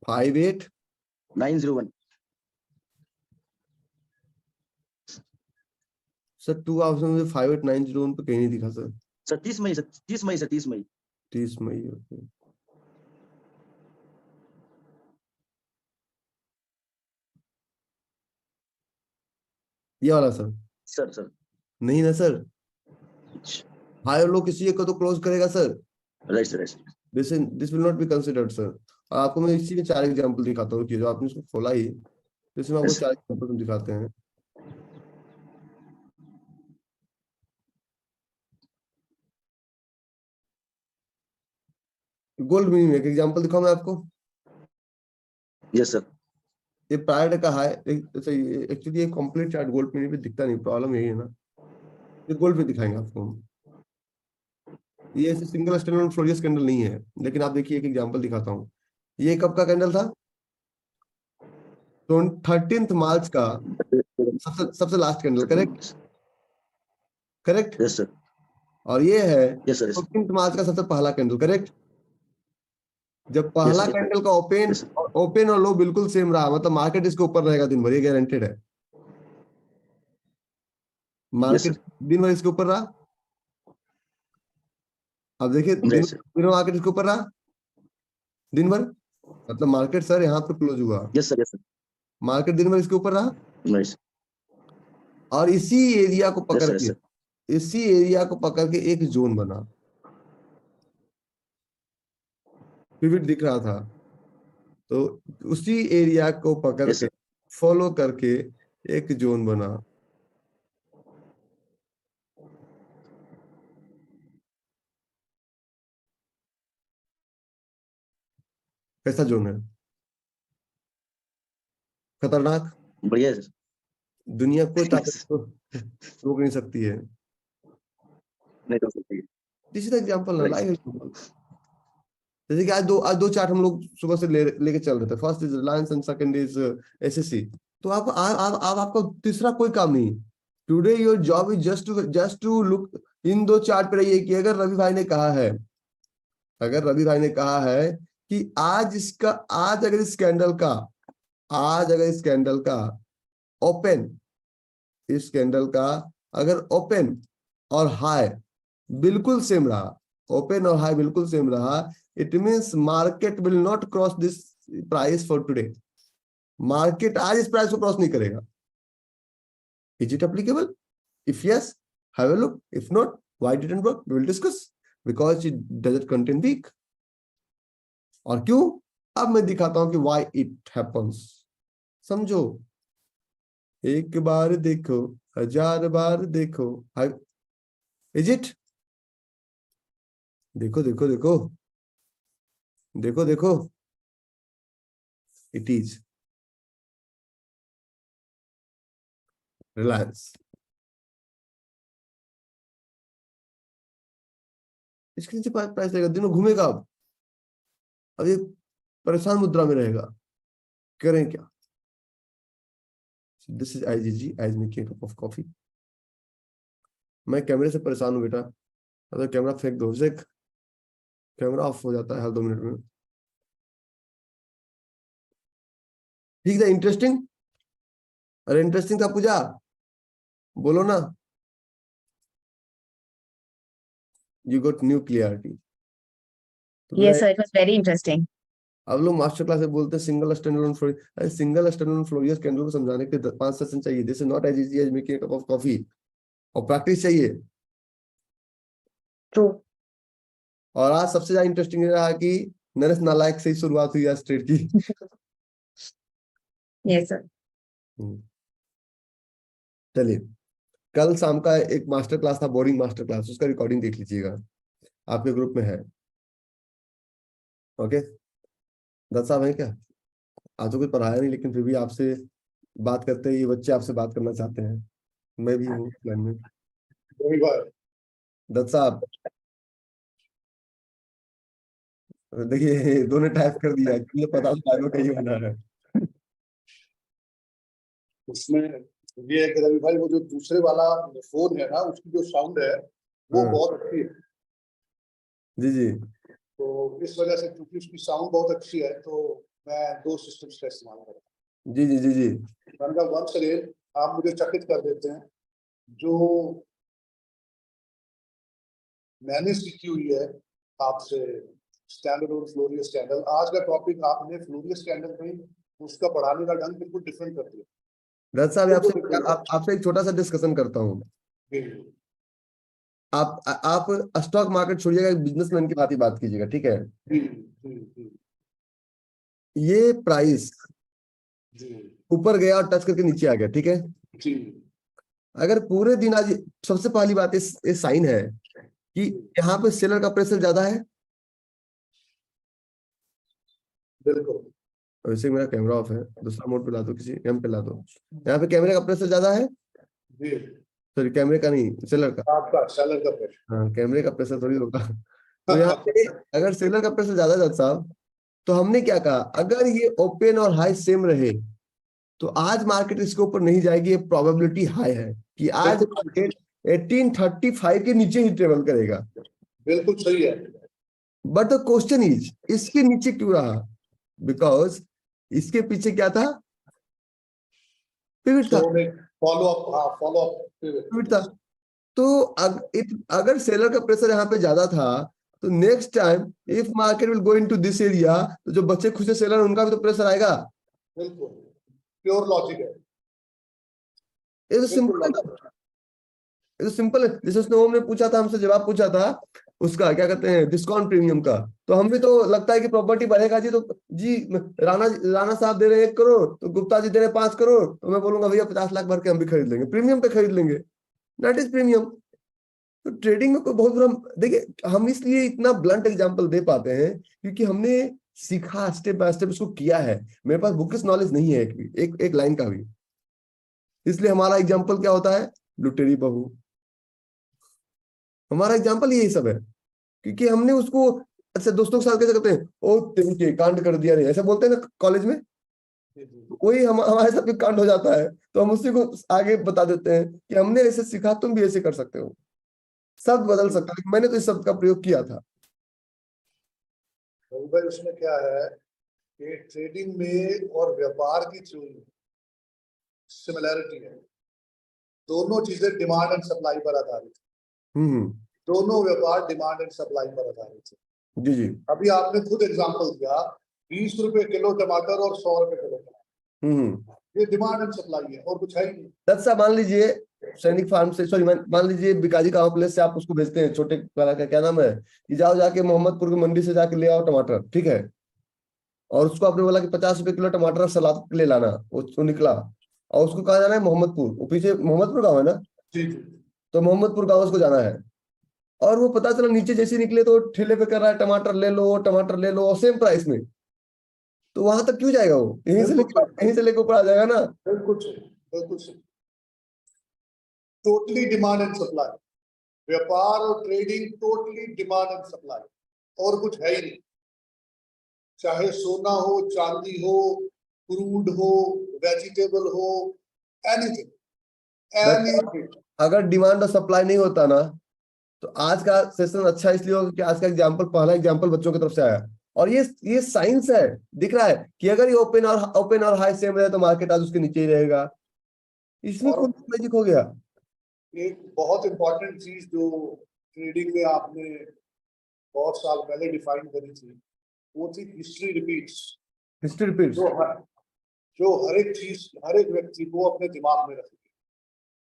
58901 सर। 2 आवर्स में 58901 पे कहीं नहीं दिखा सर। सर 30 मई सर, 30 मई सर, 30 मई 30 मई। ओके, ये वाला सर। सर नहीं ना सर, हाई और लो किसी एक को तो क्लोज करेगा sir. Right sir, this will not be considered sir. और आपको मैं इसी के 4 एग्जांपल दिखाता हूँ कि जो आपने इसको खोला ही, तो इसमें आपको 4 एग्जांपल हम दिखाते हैं। गोल्ड मिनी में एक एग्जांपल दिखाऊं मैं आपको। Yes sir. ये प्रायर का हाई, एक्चुअली ये कंप्लीट चार्ट गोल्ड मिनी पे दिखता नहीं, प्रॉब्लम यही है ना। ये गोल्ड पे दिखाएंगे आपको हम। ये ऐसे सिंगल स्टैंडर्ड फ्लोरियस कैंडल नहीं है, लेकिन आप देखिए एक एग्जांपल दिखाता हूँ। ये कब का कैंडल था? 13 मार्च का सबसे last candle, correct? Yes sir. और ये है यस सर, 14 मार्च का सबसे पहला कैंडल, करेक्ट? जब पहला sir. कैंडल का ओपन और लो बिल्कुल सेम रहा, मतलब मार्केट इसके ऊपर रहेगा दिन भर, ये गारंटेड है। मार्केट दिन भर इसके ऊपर रहा। अब देखिए दिन मार्केट इसके ऊपर रहा दिन भर, मतलब मार्केट सर यहाँ पे क्लोज हुआ। यस सर, मार्केट दिन भर इसके ऊपर रहा नाइस। और इसी एरिया को पकड़ yes, के इसी एरिया को पकड़ के एक जोन बना, पिवट दिख रहा था, तो उसी एरिया को पकड़ के फॉलो करके एक जोन बना। कैसा जोन है? खतरनाक, बढ़िया सर। दुनिया कोई ताकत को रोक नहीं सकती है। नहीं कर सकती। This is example, live. जैसे कि आज दो चार्ट हम लोग सुबह से लेके चल रहे थे। First is Reliance and second is SSC. तो आपका तीसरा कोई काम नहीं। Today your job is just to look in दो चार्ट पे रहिए कि अगर रवि भाई ने कहा है कि आज अगर इस कैंडल का ओपन और हाई बिल्कुल सेम रहा, ओपन और हाई बिल्कुल सेम रहा, it means market will not cross this price for today. Market आज इस प्राइस को क्रॉस नहीं करेगा। Is it applicable? If yes, have a look, if not, why didn't work, we will discuss, because it doesn't contain wick. और क्यों? अब मैं दिखाता हूं कि व्हाई इट हैपेंस। समझो, एक बार देखो, 1000 बार देखो। Is it? देखो देखो देखो देखो देखो, इट इज रिलायंस। इसके नीचे प्राइस रहेगा, दिनों घूमेगा। अब ये परेशान मुद्रा में रहेगा, करें क्या? This is IgG, eyes making cup of coffee. मैं कैमरे से परेशान हूं बेटा, अगर कैमरा फेंक दो, कैमरा ऑफ हो जाता है हर 2 मिनट में। ठीक है, इंटरेस्टिंग? अरे इंटरेस्टिंग था पूजा, बोलो ना। You got new clarity. Yes, sir. It was very interesting. अब लोग मास्टर क्लास में बोलते हैं सिंगल स्टैंडअलोन फ्लोरियस। अरे सिंगल स्टैंडअलोन फ्लोरियस कैंडल को समझाने के 5 सेशन चाहिए। This is not as easy as making a cup of coffee, और प्रैक्टिस चाहिए। True. और आज सबसे ज्यादा इंटरेस्टिंग रहा कि नरेश नालायक से ही शुरुआत हुई आज ट्रेड की। Yes, sir. चलिए, कल शाम का एक मास्टर क्लास था, बोरिंग मास्टर क्लास, उसका रिकॉर्डिंग देख लीजिएगा, आपके ग्रुप में है। ओके, दत्त साहब है क्या? आज तो कुछ पढ़ाया नहीं, लेकिन फिर भी आपसे बात करते हैं, ये बच्चे आपसे बात करना चाहते हैं, मैं भी हूँ प्लान में। दत्त साहब देखिए, दोनों टाइप कर दिया, मुझे पता था कहीं होना है। उसमें ये है कि रवि भाई, वो जो दूसरे वाला फोन है ना, उसकी जो साउंड है वो बहुत अच्छी है। जी जी। तो इस वजह से, क्योंकि उसकी साउंड बहुत अच्छी है, तो मैं 2 सिस्टम्स का इस्तेमाल करता हूँ। जी जी जी जी। मैंने कहा वंस अगेन आप मुझे चकित कर देते हैं। जो मैंने सीखी हुई है आपसे स्टैंडर्ड और फ्लोरियस कैंडल, आज का टॉपिक आपने फ्लोरियस कैंडल में उसका पढ़ाने का ढंग बिल्कुल डिफरेंट कर दिया। दत्त साहब, आपसे एक छोटा सा डिस्कशन करता हूँ। आप स्टॉक मार्केट छोड़िएगा, बिजनेसमैन की बात कीजिएगा, ठीक है? ये प्राइस ऊपर गया और टच करके नीचे आ गया, ठीक है? अगर पूरे दिन आज, सबसे पहली बात इस साइन है कि यहाँ पे सेलर का प्रेशर ज्यादा है। बिल्कुल। वैसे मेरा कैमरा ऑफ है, दूसरा मोड पे ला दो, किसी एम पे ला दो। यहाँ पे कैमरे का प्रेशर ज्यादा है, सॉरी कैमरे का नहीं, सेलर का। आपका सेलर का प्रेशर। हाँ, कैमरे का प्रेशर थोड़ी होगा। तो यहाँ पे अगर सेलर का प्रेशर ज्यादा है साहब, तो हमने क्या कहा, अगर ये ओपन और हाई सेम रहे तो आज मार्केट इसके ऊपर नहीं जाएगी। ये प्रोबेबिलिटी हाई है कि आज मार्केट 1835 के नीचे ही ट्रेवल करेगा। बिल्कुल सही है। बट द क्वेश्चन इज इसके नीचे क्यों रहा? बिकॉज इसके पीछे क्या था? पिवट था, फॉलो अप, हाँ फॉलो अप पिवट था। तो अगर सेलर का प्रेशर यहाँ पे ज्यादा था तो next time if market will go into this area, तो जो बच्चे खुश है सेलर, उनका भी तो प्रेशर आएगा। बिल्कुल प्योर लॉजिक है। ये तो सिंपल है, ये तो सिंपल है। जैसे उसने ओम ने पूछा था हमसे, जवाब पूछा था उसका, क्या कहते हैं, डिस्काउंट प्रीमियम का, तो हम भी तो लगता है कि प्रॉपर्टी बढ़ेगा जी, तो जी राणा साहब दे रहे हैं 1 करोड़, तो गुप्ता जी दे रहे हैं 5 करोड़, तो मैं बोलूंगा भैया 50 लाख भर के हम भी खरीद लेंगे, प्रीमियम पे खरीद लेंगे, दैट इज प्रीमियम। तो ट्रेडिंग में कोई बहुत बुरा, देखिए हम इसलिए इतना ब्लंट एग्जांपल दे पाते हैं क्योंकि हमने सीखा, स्टेप बाय स्टेप उसको किया है। मेरे पास बुकिश नॉलेज नहीं है एक लाइन का भी, इसलिए हमारा एग्जांपल क्या होता है? लुटेरी बहू। हमारा एग्जांपल यही सब है क्योंकि हमने उसको, अच्छा दोस्तों के साथ कैसे करते हैं, ओ तेरी कांड कर दिया, नहीं ऐसा बोलते हैं ना कॉलेज में, वही हमारे साथ भी कांड हो जाता है, तो हम उसी को आगे बता देते हैं कि हमने ऐसे सीखा, तुम भी ऐसे कर सकते हो। शब्द बदल सकता है, मैंने तो इस शब्द का प्रयोग किया था। भाई उसमें क्या है कि ट्रेडिंग में और व्यापार की जो सिमिलैरिटी है, दोनों चीजें डिमांड एंड सप्लाई पर आधारित है। दोनों व्यापार डिमांड एंड सप्लाई पर आधारित है। जी जी। अभी आपने खुद एग्जांपल दिया, 20 रुपए किलो टमाटर और 100 रुपए किलो टमाटर, ये डिमांड एंड सप्लाई है और कुछ है ही नहीं। दत्सा मान लीजिए सैनिक फार्म से, सॉरी मान लीजिए बिकाजी का प्लेस से आप उसको भेजते हैं, छोटे वाला का क्या नाम है, कि जाओ जाके मोहम्मदपुर की मंडी से जाके ले आओ टमाटर, ठीक है, और उसको आपने बोला कि 50 रुपए किलो टमाटर सलाद के लिए लाना, वो निकला, और उसको कहा जाना है मोहम्मदपुर, वो पीछे मोहम्मदपुर गाँव है ना, तो मोहम्मदपुर गाँव उसको जाना है, और वो पता चला नीचे जैसे निकले तो ठेले पे कर रहा है टमाटर ले लो, टमाटर ले लो, और सेम प्राइस में, तो वहां तक क्यों जाएगा वो? यहीं से लेके ऊपर आ जाएगा ना। बिल्कुल सही। टोटली डिमांड एंड सप्लाई, व्यापार और trading totally demand and supply, और कुछ है ही नहीं। चाहे सोना हो, चांदी हो, क्रूड हो, वेजिटेबल हो, एनीथिंग। अगर डिमांड और सप्लाई नहीं होता ना, तो आज का सेशन अच्छा इसलिए होगा कि आज का एग्जांपल, पहला एग्जांपल बच्चों की तरफ से आया, और ये साइंस है, दिख रहा है कि अगर ये ओपन और हाई सेम रहे तो मार्केट आज उसके नीचे ही रहेगा। इसमें कौन सा मैजिक हो गया? एक बहुत इंपॉर्टेंट चीज जो ट्रेडिंग में आपने बहुत साल पहले डिफाइन करी थी, वो थी हिस्ट्री रिपीट्स। हिस्ट्री रिपीट्स जो हर एक चीज, हर एक व्यक्ति को अपने दिमाग में रखेगी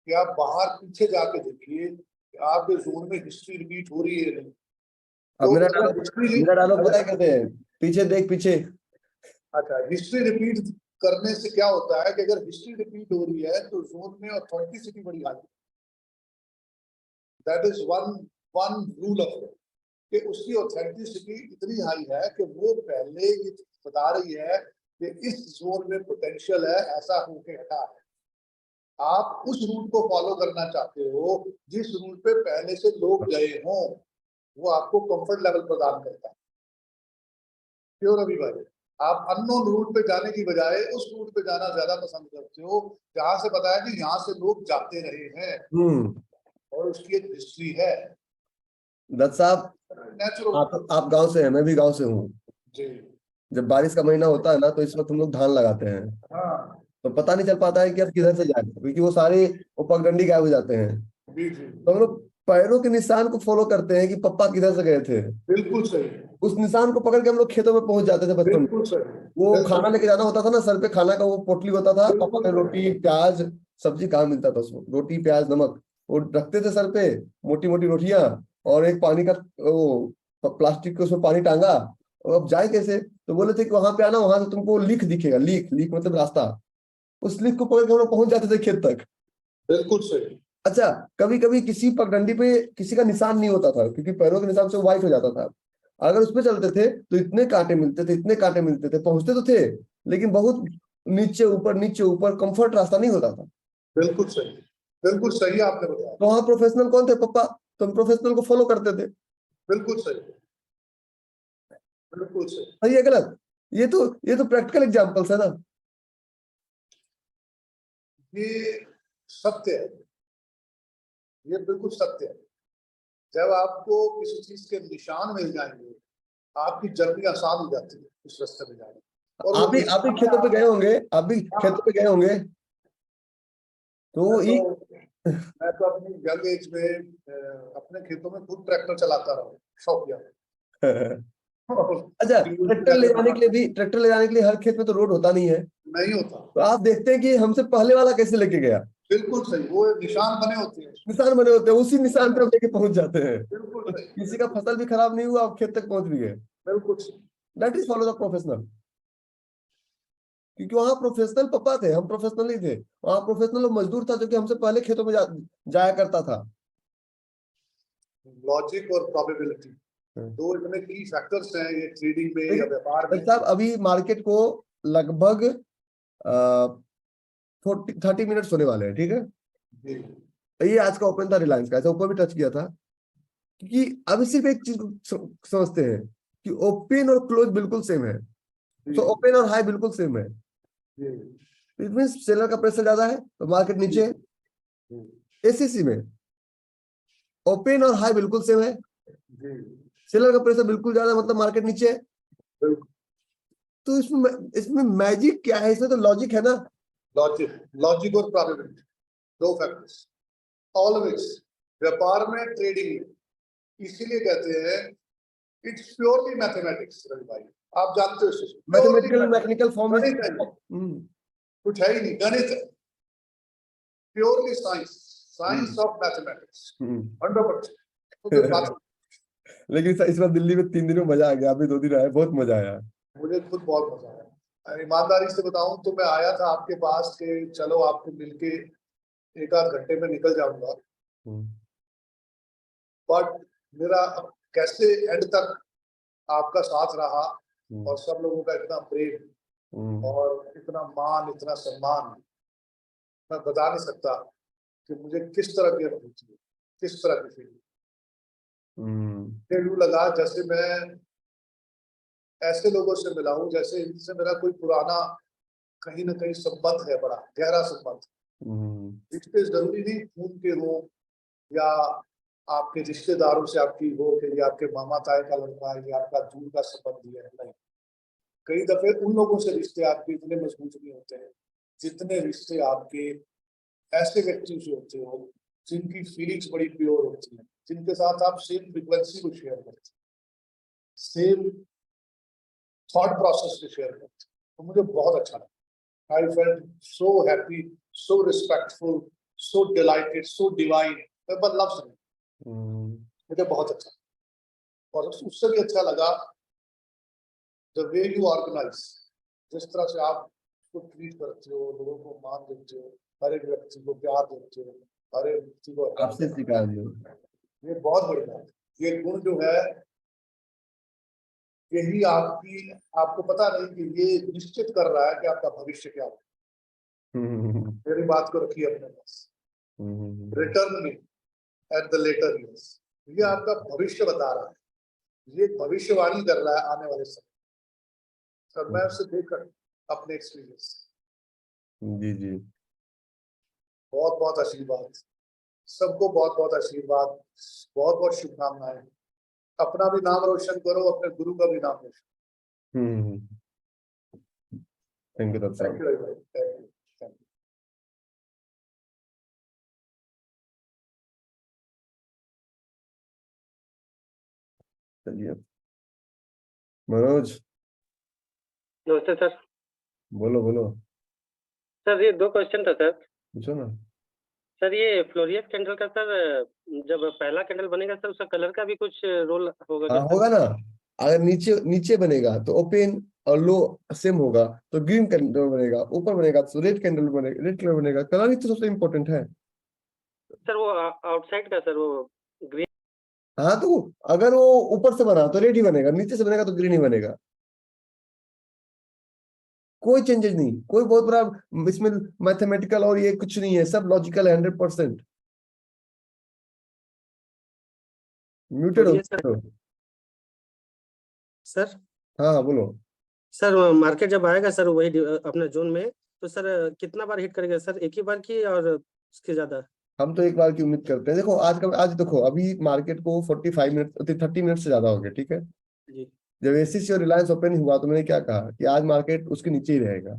कि आप बाहर पीछे जाके देखिए कि आपके जोन में हिस्ट्री रिपीट हो रही है नहीं। अब मेरा डायलॉग पता है कहते हैं, पीछे देख पीछे। अच्छा, हिस्ट्री रिपीट करने से क्या होता है कि अगर हिस्ट्री रिपीट हो रही है तो जोन में ऑथेंटिसिटी बड़ी high, that is one rule of कि उसकी ऑथेंटिसिटी इतनी हाई है कि वो पहले ये बता रही है कि इस जोन में पोटेंशियल है, ऐसा होके हटा है। आप उस रूट को फॉलो करना चाहते हो जिस रूट पे पहले से लोग गए हों, वो आपको कंफर्ट लेवल प्रदान करता है। क्यों रवि भाई, आप अननोन रूट पे जाने की बजाय उस रूट पे जाना ज्यादा पसंद करते हो जहां से पता है कि यहाँ से लोग जाते रहे हैं और उसकी एक हिस्ट्री है। दत्त साहब, आप गांव से हैं, मैं भी गांव से हूँ। जब बारिश का महीना होता है ना, तो इस वक्त हम लोग धान लगाते हैं, तो पता नहीं चल पाता है कि अब किधर से जाए, क्योंकि वो सारे पगडंडी गायब हो जाते हैं। तो हम लोग पैरों के निशान को फॉलो करते हैं कि पप्पा किधर से गए थे। बिल्कुल सही। उस निशान को पकड़ के हम लोग खेतों में पहुंच जाते थे बचपन में। वो खाना लेके जाना होता था ना, सर पे खाना का वो पोटली होता था, पापा ने रोटी प्याज सब्जी कहाँ मिलता था उसको, रोटी प्याज नमक वो रखते थे सर पे, मोटी मोटी रोटियां, और एक पानी का वो प्लास्टिक के उसमें पानी टांगा, और अब जाए कैसे, तो बोले थे कि वहां पे आना, वहां से तुमको लीक दिखेगा, लीक मतलब रास्ता, उस लीक को पकड़ के हम लोग पहुंच जाते थे खेत तक। बिल्कुल सही। अच्छा, कभी कभी किसी पगडंडी पे किसी का निशान नहीं होता था, क्योंकि पैरों के निशान से वो व्हाइट हो जाता था। अगर उस पे चलते थे तो इतने कांटे मिलते थे, पहुंचते तो थे लेकिन बहुत नीचे ऊपर कंफर्ट रास्ता नहीं होता था। बिल्कुल सही आपने बताया। तो वहाँ प्रोफेशनल कौन थे? पप्पा। तो हम प्रोफेशनल को फॉलो करते थे। बिल्कुल सही। सही है गलत? ये तो प्रैक्टिकल एग्जांपल्स है ना। ये सत्य है ये बिल्कुल सत्य है। जब आपको किसी चीज के निशान मिल जाएंगे, आपकी जर्नी आसान हो जाती है उस रास्ते में जाने। और आप भी खेतों पे गए होंगे, आप भी खेतों पे गए होंगे तो मैं तो अपनी यंग एज में अपने खेतों में खुद ट्रैक्टर चलाता रहा, शौकिया। अच्छा, ट्रैक्टर ले जाने के लिए हर खेत में तो रोड होता नहीं है, नहीं होता। तो आप देखते हैं कि हमसे पहले वाला कैसे लेके गया। बिल्कुल सही, वो निशान बने होते हैं, उसी निशान पे हम लेके पहुंच जाते हैं। बिल्कुल सही। किसी का फसल भी खराब नहीं हुआ, आप खेत तक पहुंच भी गए। बिल्कुल सही। That is follow the professional. क्योंकि वहां प्रोफेशनल पापा थे, हम प्रोफेशनल नहीं थे। वहां प्रोफेशनल मजदूर था जो कि हमसे पहले खेतों में जाया करता था। लॉजिक और प्रोबेबिलिटी दो इतने की फैक्टर्स हैं ये ट्रेडिंग में या व्यापार में। साहब अभी मार्केट को लगभग 30 मिनट्स होने वाले हैं, ठीक है। ये आज का ओपन था रिलायंस का, ऐसा ऊपर भी टच किया था। क्योंकि अभी सिर्फ एक चीज समझते हैं कि ओपन और क्लोज बिल्कुल सेम है, तो ओपन और हाई बिल्कुल सेम है। इट मींस सेलर का प्रेशर ज्यादा है तो मार्केट नीचे। एसीसी में ओपन और हाई बिल्कुल सेम है, सेलर का प्रेशर बिल्कुल ज्यादा, मतलब मार्केट नीचे है। तो इसमें मैजिक क्या है? इसमें तो लॉजिक है ना। लॉजिक और प्रोबेबिलिटी दो फैक्टर्स ऑलवेज व्यापार में, ट्रेडिंग में। इसीलिए कहते हैं इट्स प्योरली मैथमेटिक्स। रवि भाई आप जानते हो मैथमेटिकल मैकेनिकल फॉर्म में कुछ है ही नहीं, गणित है, प्योरली साइंस ऑफ मैथमेटिक्स 100%। लेकिन इस बार दिल्ली में 3 दिन में मजा आ गया, अभी 2 दिन आया, बहुत मजा आया। मुझे खुद बहुत मजा आया। ईमानदारी से बताऊं तो मैं आया था आपके पास कि चलो आपको मिलके 1-8 घंटे में निकल जाऊंगा, बट मेरा कैसे एंड तक आपका साथ रहा और सब लोगों का इतना प्रेम और इतना मान, इतना सम्मान, मैं बता नहीं सकता कि मुझे किस तरह की अनुभूति है, किस तरह की फीलिंग। यूं लगा जैसे मैं ऐसे लोगों से मिला हूं जैसे इनसे मेरा कोई पुराना कहीं ना कहीं संबंध है, बड़ा गहरा संबंध। रिश्ते जरूरी नहीं खून के हो या आपके रिश्तेदारों से आपकी हो कि ये आपके मामा ताए का लड़का है, ये आपका दूर का संबंधी है, नहीं। कई दफे उन लोगों से रिश्ते आपके इतने मजबूत नहीं होते हैं जितने रिश्ते आपके ऐसे व्यक्तियों से होते हो जिनकी फीलिंग्स बड़ी प्योर होती हैं, जिनके साथ आप सेम फ्रीक्वेंसी को शेयर करते हैं, सेम थॉट प्रोसेस को शेयर करते हैं। तो मुझे बहुत अच्छा लगा। I felt so happy, so respectful, so dilated, so divine. मैं लव से मुझे बहुत अच्छा, और उससे भी अच्छा लगा द वे यू ऑर्गेनाइज, जिस तरह से आप उसको ट्रीट करते हो, लोगों को मान देते हो, हर एक व्यक्ति को प्यार देते हो, हर एक व्यक्ति को आपसे सिखा। ये बहुत बड़ी बात है। ये गुण जो है यही आपको पता नहीं कि ये निश्चित कर रहा है कि आपका भविष्य क्या होगा। मेरी बात को रखिए अपने पास। रिटर्न में एट द लेटर ईयर्स, ये आपका भविष्य बता रहा है, ये भविष्यवाणी कर रहा है आने वाले समय। सर मैं उससे देखकर अपने एक्सपीरियंस। जी जी, बहुत बहुत आशीर्वाद सबको, बहुत बहुत आशीर्वाद, बहुत बहुत शुभकामनाएं। अपना भी नाम रोशन करो, अपने गुरु का भी नाम रोशन। थैंक यू थैंक यू भाई, थैंक यू। चलिए मनोज। नमस्ते सर। बोलो बोलो सर ये 2 क्वेश्चन था सर। पूछो ना सर। ये फ्लोरियस कैंडल का सर जब पहला कैंडल बनेगा सर उसका कलर का भी कुछ रोल होगा क्या? होगा ना। अगर नीचे बनेगा तो ओपन और लो सेम होगा, तो ग्रीन कैंडल बनेगा। ऊपर बनेगा तो रेड कैंडल बनेगा, रेड कलर बनेगा। कलर ही तो सबसे इम्पोर्टेंट है सर। वो आउटसाइड का सर वो ग्रीन। हाँ, तो अगर वो ऊपर से बना तो रेड ही बनेगा, नीचे से बनेगा तो ग्रीन ही बनेगा। कोई चेंजेस नहीं, कोई बहुत बड़ा इसमें मैथमेटिकल और ये कुछ नहीं है, सब लॉजिकल है 100%। म्यूटेड हो सर। हाँ बोलो। सर मार्केट जब आएगा सर वही अपने जोन में, तो सर कितना बार हिट करेगा सर? एक ही बार की और उसके ज्यादा? हम तो एक बार की उम्मीद करते हैं। देखो आज देखो अभी मार्केट को 45 मिनट 30 मिनट से ज्यादा हो गया, ठीक है। जी जब एसीसी और रिलायंस ओपन हुआ तो मैंने क्या कहा कि आज मार्केट उसके नीचे ही रहेगा,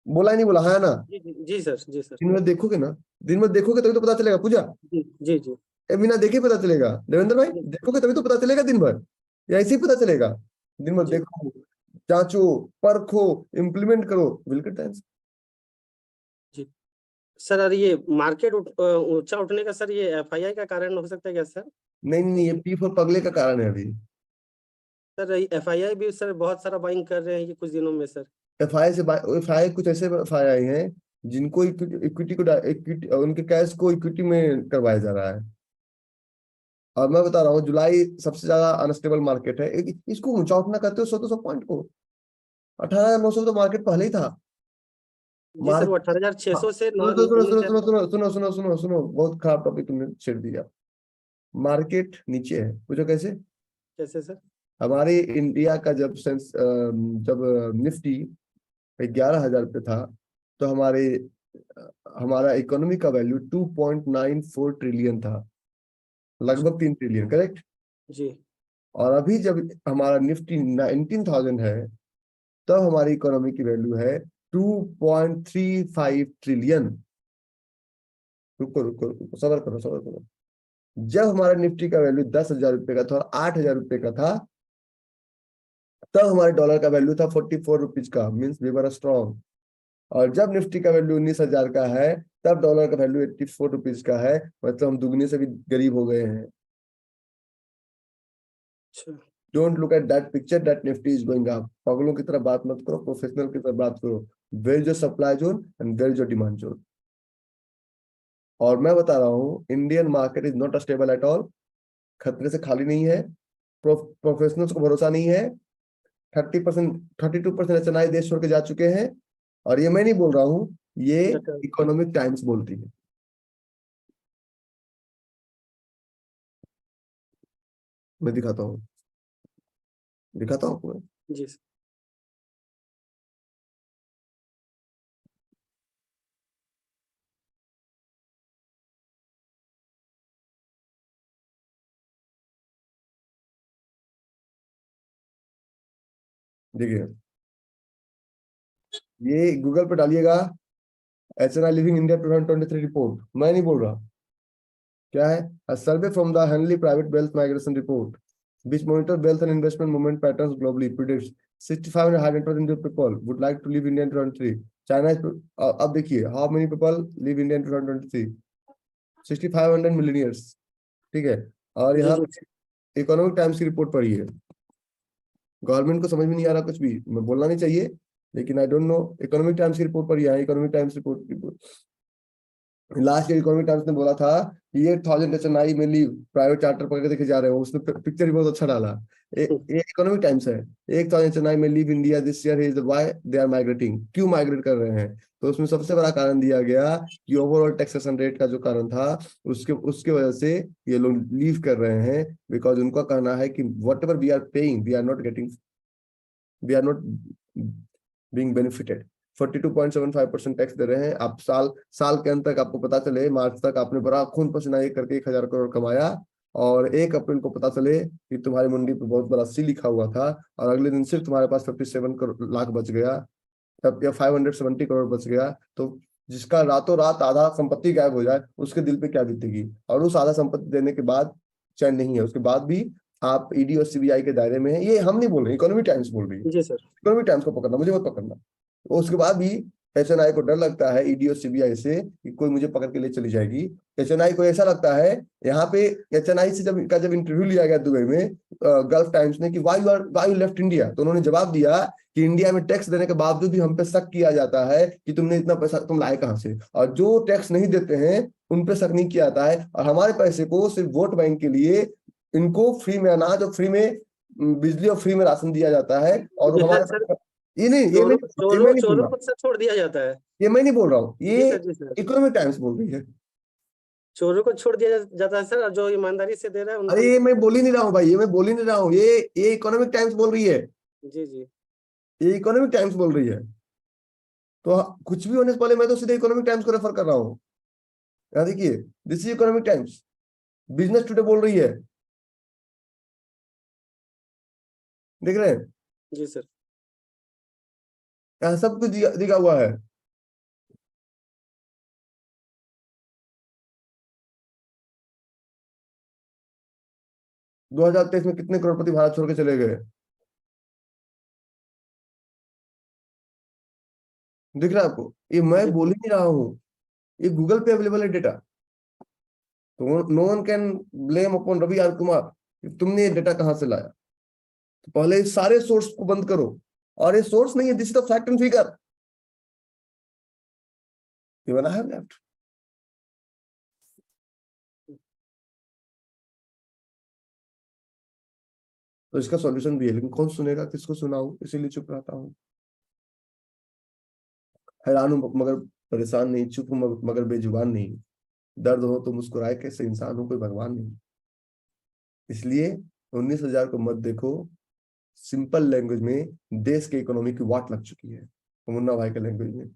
बोला ही नहीं बोला, है ना। जी सर, जी सर, दिन में देखोगे ना, दिन में देखोगे तभी तो पता चलेगा। पूजा जी जी जी बिना देखे पता चलेगा। देवेंद्र भाई जी देखोगे तभी तो पता चलेगा दिन भर, या ऐसे ही पता चलेगा। दिन भर जी देखो, जांचो, परखो, इम्प्लीमेंट करो, बिल्कुल टाइम। जी सर। और ये मार्केट ऊंचा उठने का सर ये एफआईआई का कारण हो सकता है क्या सर? नहीं नहीं, ये पी फॉर पगले का कारण है अभी। सर एफआईआई भी सर बहुत सारा बाइंग कर रहे हैं ये कुछ दिनों में सर। एफआई कुछ ऐसे एफआई हैं जिनको इक्विटी को इक्विटी उनके कैश को इक्विटी में करवाया जा रहा है। और मैं बता रहा हूँ जुलाई सबसे ज्यादा अनस्टेबल मार्केट है। इसको ऊंचा उठना कहते हो 100-200 पॉइंट को। 18,900 तो मार्केट पहले ही था। जी सर, वो 18,600 से सुनो सुनो सुनो सुनो सुनो सुनो सुनो सुनो सुनो, बहुत खराब टॉपिक तुमने छेड़ दिया। मार्केट नीचे है, पूछो कैसे। कैसे सर? हमारे इंडिया का जब निफ्टी 11,000 पे था तो हमारा इकोनॉमी का वैल्यू 2.94 ट्रिलियन था, लगभग 3 ट्रिलियन, करेक्ट। जी और अभी जब हमारा निफ्टी 19,000 है तब हमारी इकोनॉमी की वैल्यू है 2.35 ट्रिलियन। रुको रुको रुको, सबर करो सबर करो। जब हमारा निफ्टी का वैल्यू 10,000 रुपए का था और 8,000 रुपए का था तब हमारे डॉलर का वैल्यू था 44 रुपीज का, मीन्स वी वर स्ट्रॉन्ग। और जब निफ्टी का वैल्यू 19,000 का है तब डॉलर का वैल्यू 84 रुपीज का है, मतलब हम दुगने से भी गरीब हो गए हैं। Don't look at that picture that Nifty is going up. पगलों की तरह बात मत करो, प्रोफेशनल की तरह बात करो। Where is your supply zone and where is your demand zone. और मैं बता रहा हूँ Indian market is not stable at all. खतरे से खाली नहीं है। प्रोफेशनल्स को भरोसा नहीं है। 30% 32% एचएनआई देश छोड़ के जा चुके हैं। और ये मैं नहीं बोल रहा हूँ, ये इकोनॉमिक टाइम्स बोलती है। मैं दिखाता हूँ आपको। जी देखिए, ये गूगल पे डालिएगा, एचएनआई लिविंग इंडिया 2023 रिपोर्ट। मैं नहीं बोल रहा। क्या है? A survey from the Henley private wealth migration report which monitor wealth and investment movement patterns globally predicts 65 and high net worth Indian people would like to live India in 2023. China is अब देखिए how many people live India in 2023? 6,500 millionaires, ठीक है। और यहाँ economic times की report पढ़ी है। Government को समझ में नहीं आ रहा कुछ भी, मैं बोलना नहीं चाहिए लेकिन I don't know. Economic times की रिपोर्ट पढ़ी है। Economic times report last year economic times ने बोला था कि 8,000 एचएनआई में लीव प्राइवेट चार्टर पकड़ के देखे जा रहे हो। उसने पिक्चर भी बहुत अच्छा डाला। ये इकोनॉमिक टाइम्स है। 8,000 एचएनआई में leave India this year is why they are migrating. क्यों माइग्रेट कर रहे हैं? तो उसमें सबसे बड़ा कारण दिया गया कि ओवरऑल टैक्सेशन रेट का जो कारण था उसके वजह से ये लोग लीव कर रहे हैं। बिकॉज उनका कहना है कि whatever we are paying we are not being benefited. 42.75% tax दे रहे हैं। आप साल के अंत तक आपको पता चले, मार्च तक आपने बड़ा खून पसीना एक करके 1,000 करोड़ कमाया और 1 अप्रैल को पता चले कि तुम्हारी मंडी पर बहुत बड़ा सी लिखा हुआ था और अगले दिन सिर्फ तुम्हारे पास 57 लाख बच गया, तब या 570 करोड़ बच गया। तो जिसका रातों रात आधा संपत्ति गायब हो जाए उसके दिल पे क्या बीतेगी। और उस आधा संपत्ति देने के बाद चैन नहीं है, उसके बाद भी आप ईडी और सीबीआई के दायरे में है। ये हम नहीं बोल रहे, इकोनॉमिक टाइम्स बोल रही है। जी सर। इकोनॉमिक टाइम्स को पकड़ना, मुझे मत पकड़ना। उसके बाद भी एचएनआई को डर लगता है ईडी और सीबीआई से कि कोई मुझे पकड़ के ले चली जाएगी। एचएनआई को ऐसा लगता है, यहाँ पे एचएनआई से जब इंटरव्यू लिया गया दुबई में गल्फ टाइम्स ने कि व्हाई यू लेफ्ट इंडिया, तो उन्होंने जवाब दिया कि इंडिया में टैक्स देने के बावजूद भी हम पे शक किया जाता है कि तुमने इतना पैसा तुम लाए कहाँ से। और जो टैक्स नहीं देते हैं उन पे शक नहीं किया जाता है। और हमारे पैसे को सिर्फ वोट बैंक के लिए इनको फ्री में अनाज और फ्री में बिजली और फ्री में राशन दिया जाता है। और हमारे ये चोरों को छोड़ दिया जाता है। ये मैं नहीं बोल रहा हूँ, ये इकोनॉमिक टाइम्स बोल रही है। चोरों को छोड़ दिया जाता है सर, जो ईमानदारी से दे रहा है। अरे ये मैं बोल ही नहीं रहा हूँ भाई, ये मैं बोल ही नहीं रहा हूँ। ये इकोनॉमिक टाइम्स बोल रही है। जी जी, ये इकोनॉमिक टाइम्स बोल रही है। तो कुछ भी होने से पहले मैं तो सीधे इकोनॉमिक टाइम्स को रेफर कर रहा हूँ। यहाँ देखिए, this is economic times, business today बोल रही है, देख रहे हैं? जी सर। यहाँ सब कुछ दिखा हुआ है। दो 2023 में कितने करोड़पति भारत छोड़ के चले गए, दिख रहा है आपको? ये मैं बोल ही नहीं रहा हूँ, ये गूगल पे अवेलेबल है डेटा। तो no one can blame upon Ravi R Kumar कि तुमने ये डेटा कहां से लाया। तो पहले इस सारे सोर्स को बंद करो, और ये सोर्स नहीं है, this is the fact and figure. Even I have left. तो इसका सॉल्यूशन भी है, लेकिन कौन सुनेगा, किसको सुनाऊं, इसीलिए चुप रहता हूं। हैरान हूं मगर परेशान नहीं, चुप हूं मगर बेजुबान नहीं, दर्द हो तो मुस्कुराए कैसे इंसान हो, कोई भगवान नहीं। इसलिए 19,000 को मत देखो, सिंपल लैंग्वेज में देश के इकोनॉमी की वाट लग चुकी है, मुन्ना भाई के लैंग्वेज में।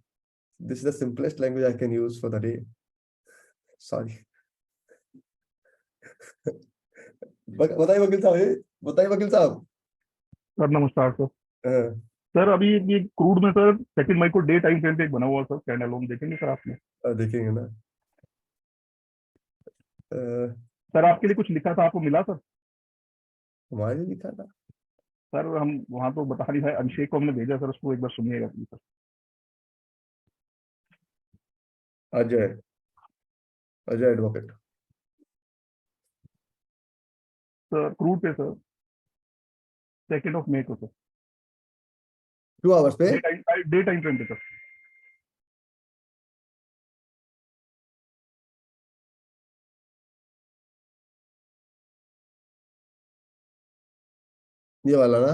This is the simplest language I can use for the day. Sorry. बताइए वकील साहब, बताइए वकील साहब। सर नमस्कार सर। हाँ। सर अभी ये क्रूड में सर 2 मई को डे टाइम फ्रेम पे एक बना हुआ सर कैंडल लोन देखेंगे सर आपने? देखेंगे ना। सर आपके लिए कुछ लिखा था, आपको मिला सर? हमारे लिए लिखा था सर, हम वहाँ तो बता नहीं है, अभिषेक को हमने भेजा सर, उसको एक बार सुनिएगा please sir. Ajay, Ajay advocate sir crude पे सर 2 मई को सर 2 आवर्स पे डे टाइम फ्रेम पे सर। ये वाला ना?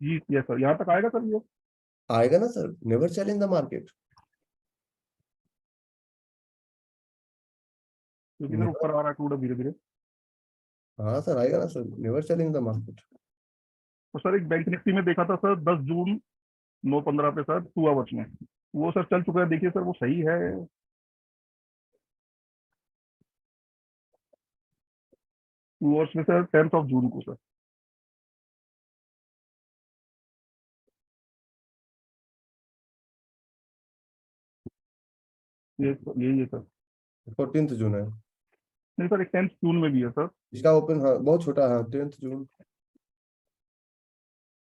जी यस सर, यहाँ तक आएगा सर? ये आएगा ना sir, never cell in the market. क्योंकि सर ऊपर आ रहा है क्रूड धीरे धीरे। हाँ सर आएगा ना sir, never cell in the market. तो सर एक बैंक निफ्टी में देखा था सर 10 जून 9:15 पे सर 2 आवर्स में, वो सर चल चुका है, देखिए सर वो सही है? 2 आवर्स में सर 10 जून को सर। यही है सर। 14 जून है। नहीं सर, एक 10 जून में भी है सर। इसका ओपन हाँ बहुत छोटा है, 10 जून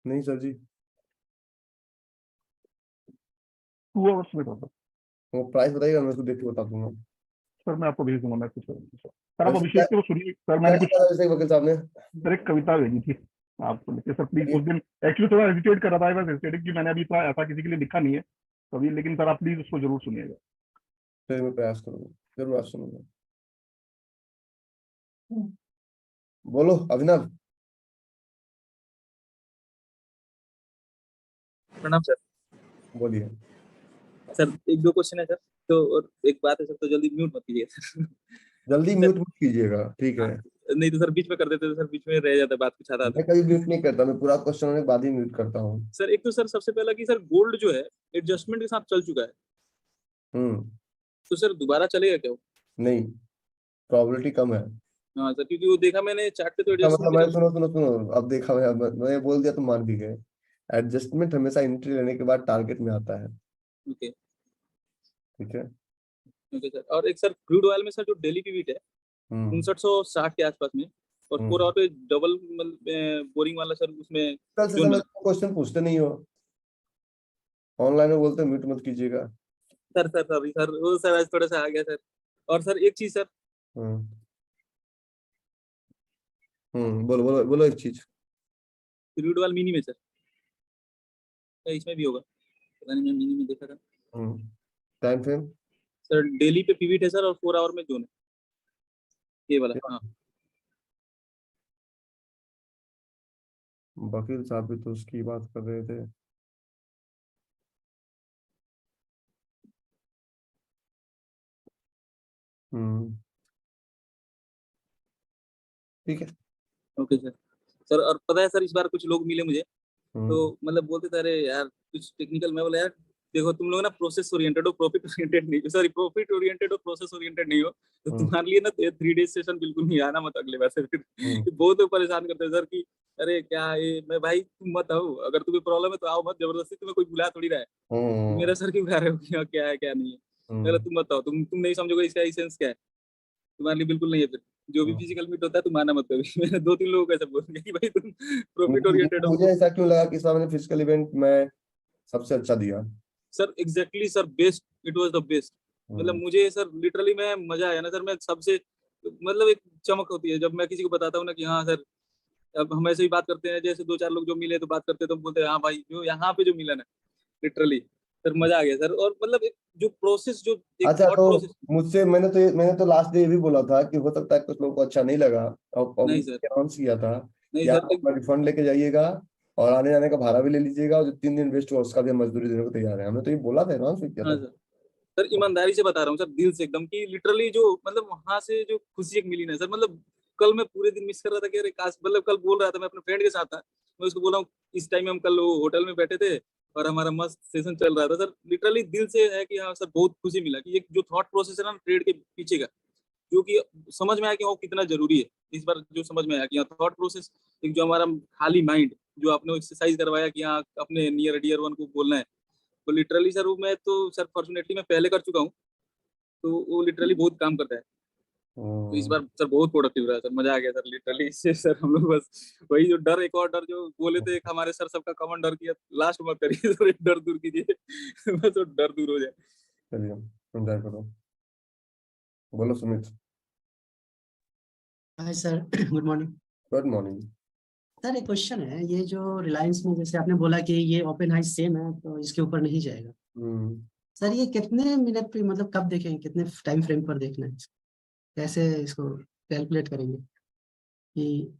नहीं सर जी, 2 आवर्स में था सर। वो प्राइस बताइएगा, मैं उसको देख के बता दूंगा सर मैं आपको भेज दूंगा मैसेज सर। आप अभिषेक को सुनिए सर, मैंने कुछ वकील साहब ने सर एक कविता भेजी थी आपको लिख के सर, प्लीज। उस दिन एक्चुअली थोड़ा हेजिटेट कर रहा था, बस हेजिटेट कि मैंने अभी इतना ऐसा किसी के लिए लिखा नहीं है कभी, लेकिन सर आप प्लीज उसको जरूर सुनिएगा। फिर मैं प्रयास करूंगा, जरूर आप सुनूंगा। बोलो अभिनव। प्रणाम सर। बोलिए सर 1-2 क्वेश्चन है सर, तो और एक बात है सर, तो जल्दी म्यूट मत कीजिए सर। जल्दी म्यूट मत कीजिएगा, ठीक है? नहीं तो सर बीच में कर देते तो सर बीच में रह जाता है, बात कुछ आता मैं कभी म्यूट नहीं करता, मैं पूरा क्वेश्चन होने के बाद ही म्यूट करता हूँ। सर। एक तो सर सबसे पहला कि सर गोल्ड जो है एडजस्टमेंट के साथ चल चुका है, तो सर दोबारा चलेगा क्या वो? नहीं, प्रोबेबिलिटी कम है। हाँ सर, क्योंकि वो देखा मैंने चार्ट पे तो मतलब एडजस्टमेंट सुनो, अब देखा मैं बोल दिया तो मान भी गए। एडजस्टमेंट हमेशा एंट्री लेने के बाद टारगेट में आता है। ओके ठीक है। Okay sir. और एक सर क्रूड ऑयल में सर जो डेली पीवीट है 5960 के आसपास में, और 4 आवर पे डबल बोरिंग वाला सर उसमें कल से समय क्वेश्चन पूछते नहीं हो, ऑनलाइन में बोलते म्यूट मत कीजिएगा। सर सॉरी सर, वो सर आज थोड़ा सा आ गया सर। और सर एक चीज सर, बोलो बोलो बोलो एक चीज। क्रूड ऑयल मिनी में सर, इसमें भी होगा पता नहीं, मैं मिनी में देखा था। टाइम फ्रेम सर डेली पे पीवीट है सर, और 4 आवर में जोन है ये वाला। हाँ वकील साहब भी तो उसकी बात कर रहे थे। ठीक है। Okay sir. सर और पता है सर, इस बार कुछ लोग मिले मुझे, तो मतलब बोलते थे अरे यार कुछ टेक्निकल, मैं बोला यार देखो तुम लोग ना प्रोसेस ओरिएंटेड हो, प्रॉफिट ओरिएंटेड नहीं, सॉरी प्रॉफिट ओरिएंटेड और प्रोसेस ओरिएंटेड नहीं हो, तो तुम्हारे लिए ना 3 डेज सेशन बिल्कुल नहीं आना मत अगले बार से। फिर बहुत लोग परेशान करते हैं सर कि अरे क्या ये, मैं भाई तुम मत आओ, अगर तुम्हें प्रॉब्लम है तो आओ मत, जबरदस्ती तुम्हें कोई बुला थोड़ी रहा है, तुम मेरा सर क्यों कह रहे हो कि हाँ, क्या है क्या नहीं है, अगर तुम मत आओ, तुम नहीं समझोगे इसका एसेंस क्या है, तुम्हारे लिए बिल्कुल नहीं है। फिर जो भी फिजिकल मीट होता है तुम आना मत कभी। मैंने 2-3 लोगों को ऐसा बोल दिया कि भाई तुम प्रॉफिट ओरिएंटेड हो। मुझे ऐसा क्यों लगा कि इस बार मैंने फिजिकल इवेंट में सबसे अच्छा दिया? Sir exactly sir, best, it was the best. मतलब मुझे सर लिटरली मैं मजा आया ना सर, मैं सबसे मतलब एक चमक होती है जब मैं किसी को बताता हूँ ना कि हाँ सर, अब हम ऐसे ही बात करते हैं, जैसे 2-4 लोग जो मिले तो बात करते हैं तो बोलते हैं हाँ भाई जो यहाँ पे जो मिला ना, लिटरली सर मजा आ गया सर। और मतलब एक जो प्रोसेस, जो एक अच्छा, थॉट तो प्रोसेस। मुझसे मैंने तो लास्ट डे ये भी बोला था कि हो सकता है कुछ लोगों को अच्छा नहीं लगा, और नहीं सर, अनाउंस किया था नहीं कि सर, आप अपना रिफंड लेके जाइएगा और आने जाने का भाड़ा भी ले लीजिएगा, और जो 3 दिन वेस्ट हुआ उसका भी हम मजदूरी देने को तैयार है। हमने तो ये बोला था, अनाउंस भी किया हाँ था। सर, सर ईमानदारी से बता रहा हूँ सर, दिल से एकदम, कि लिटरली जो मतलब वहां से जो खुशी एक मिली ना सर, मतलब कल मैं पूरे दिन मिस कर रहा था कि अरे काश, मतलब कल बोल रहा था, मैं अपने फ्रेंड के साथ था, मैं उसको बोल रहा हूँ इस टाइम हम कल होटल में बैठे थे और हमारा मस्त सेशन चल रहा था सर, लिटरली दिल से है कि हाँ सर बहुत खुशी मिला कि एक जो थॉट प्रोसेस है ना ट्रेड के पीछे का, जो कि समझ में आया कि वो कितना जरूरी है। इस बार जो समझ में आया कि थॉट प्रोसेस, एक जो हमारा खाली माइंड, जो आपने एक्सरसाइज करवाया कि हाँ अपने नियर डियर वन को बोलना है, तो लिटरली सर वो मैं तो सर फॉर्चुनेटली मैं पहले कर चुका हूँ, तो वो लिटरली बहुत काम करता है। तो इस बार सर बहुत प्रोडक्टिव रहा सर, मजा आ गया सर लिटरली। इससे सर हम लोग बस वही जो डर, एक और डर जो बोले थे, एक हमारे सर सबका कॉमन डर किया, लास्ट मत करिए सर, एक डर दूर कीजिए बस वो डर दूर हो जाए। चलिए एंजॉय करो। बोलो Sumit. Hi sir, good morning. Good morning. Sir एक क्वेश्चन है, ये जो रिलायंस में जैसे आपने बोला कि ये ओपन हाई सेम है तो इसके ऊपर नहीं जाएगा, सर ये कितने मिनट पे, मतलब कब देखेंगे, कितने टाइम फ्रेम पर देखना है, कैसे इसको कैलकुलेट करेंगे कि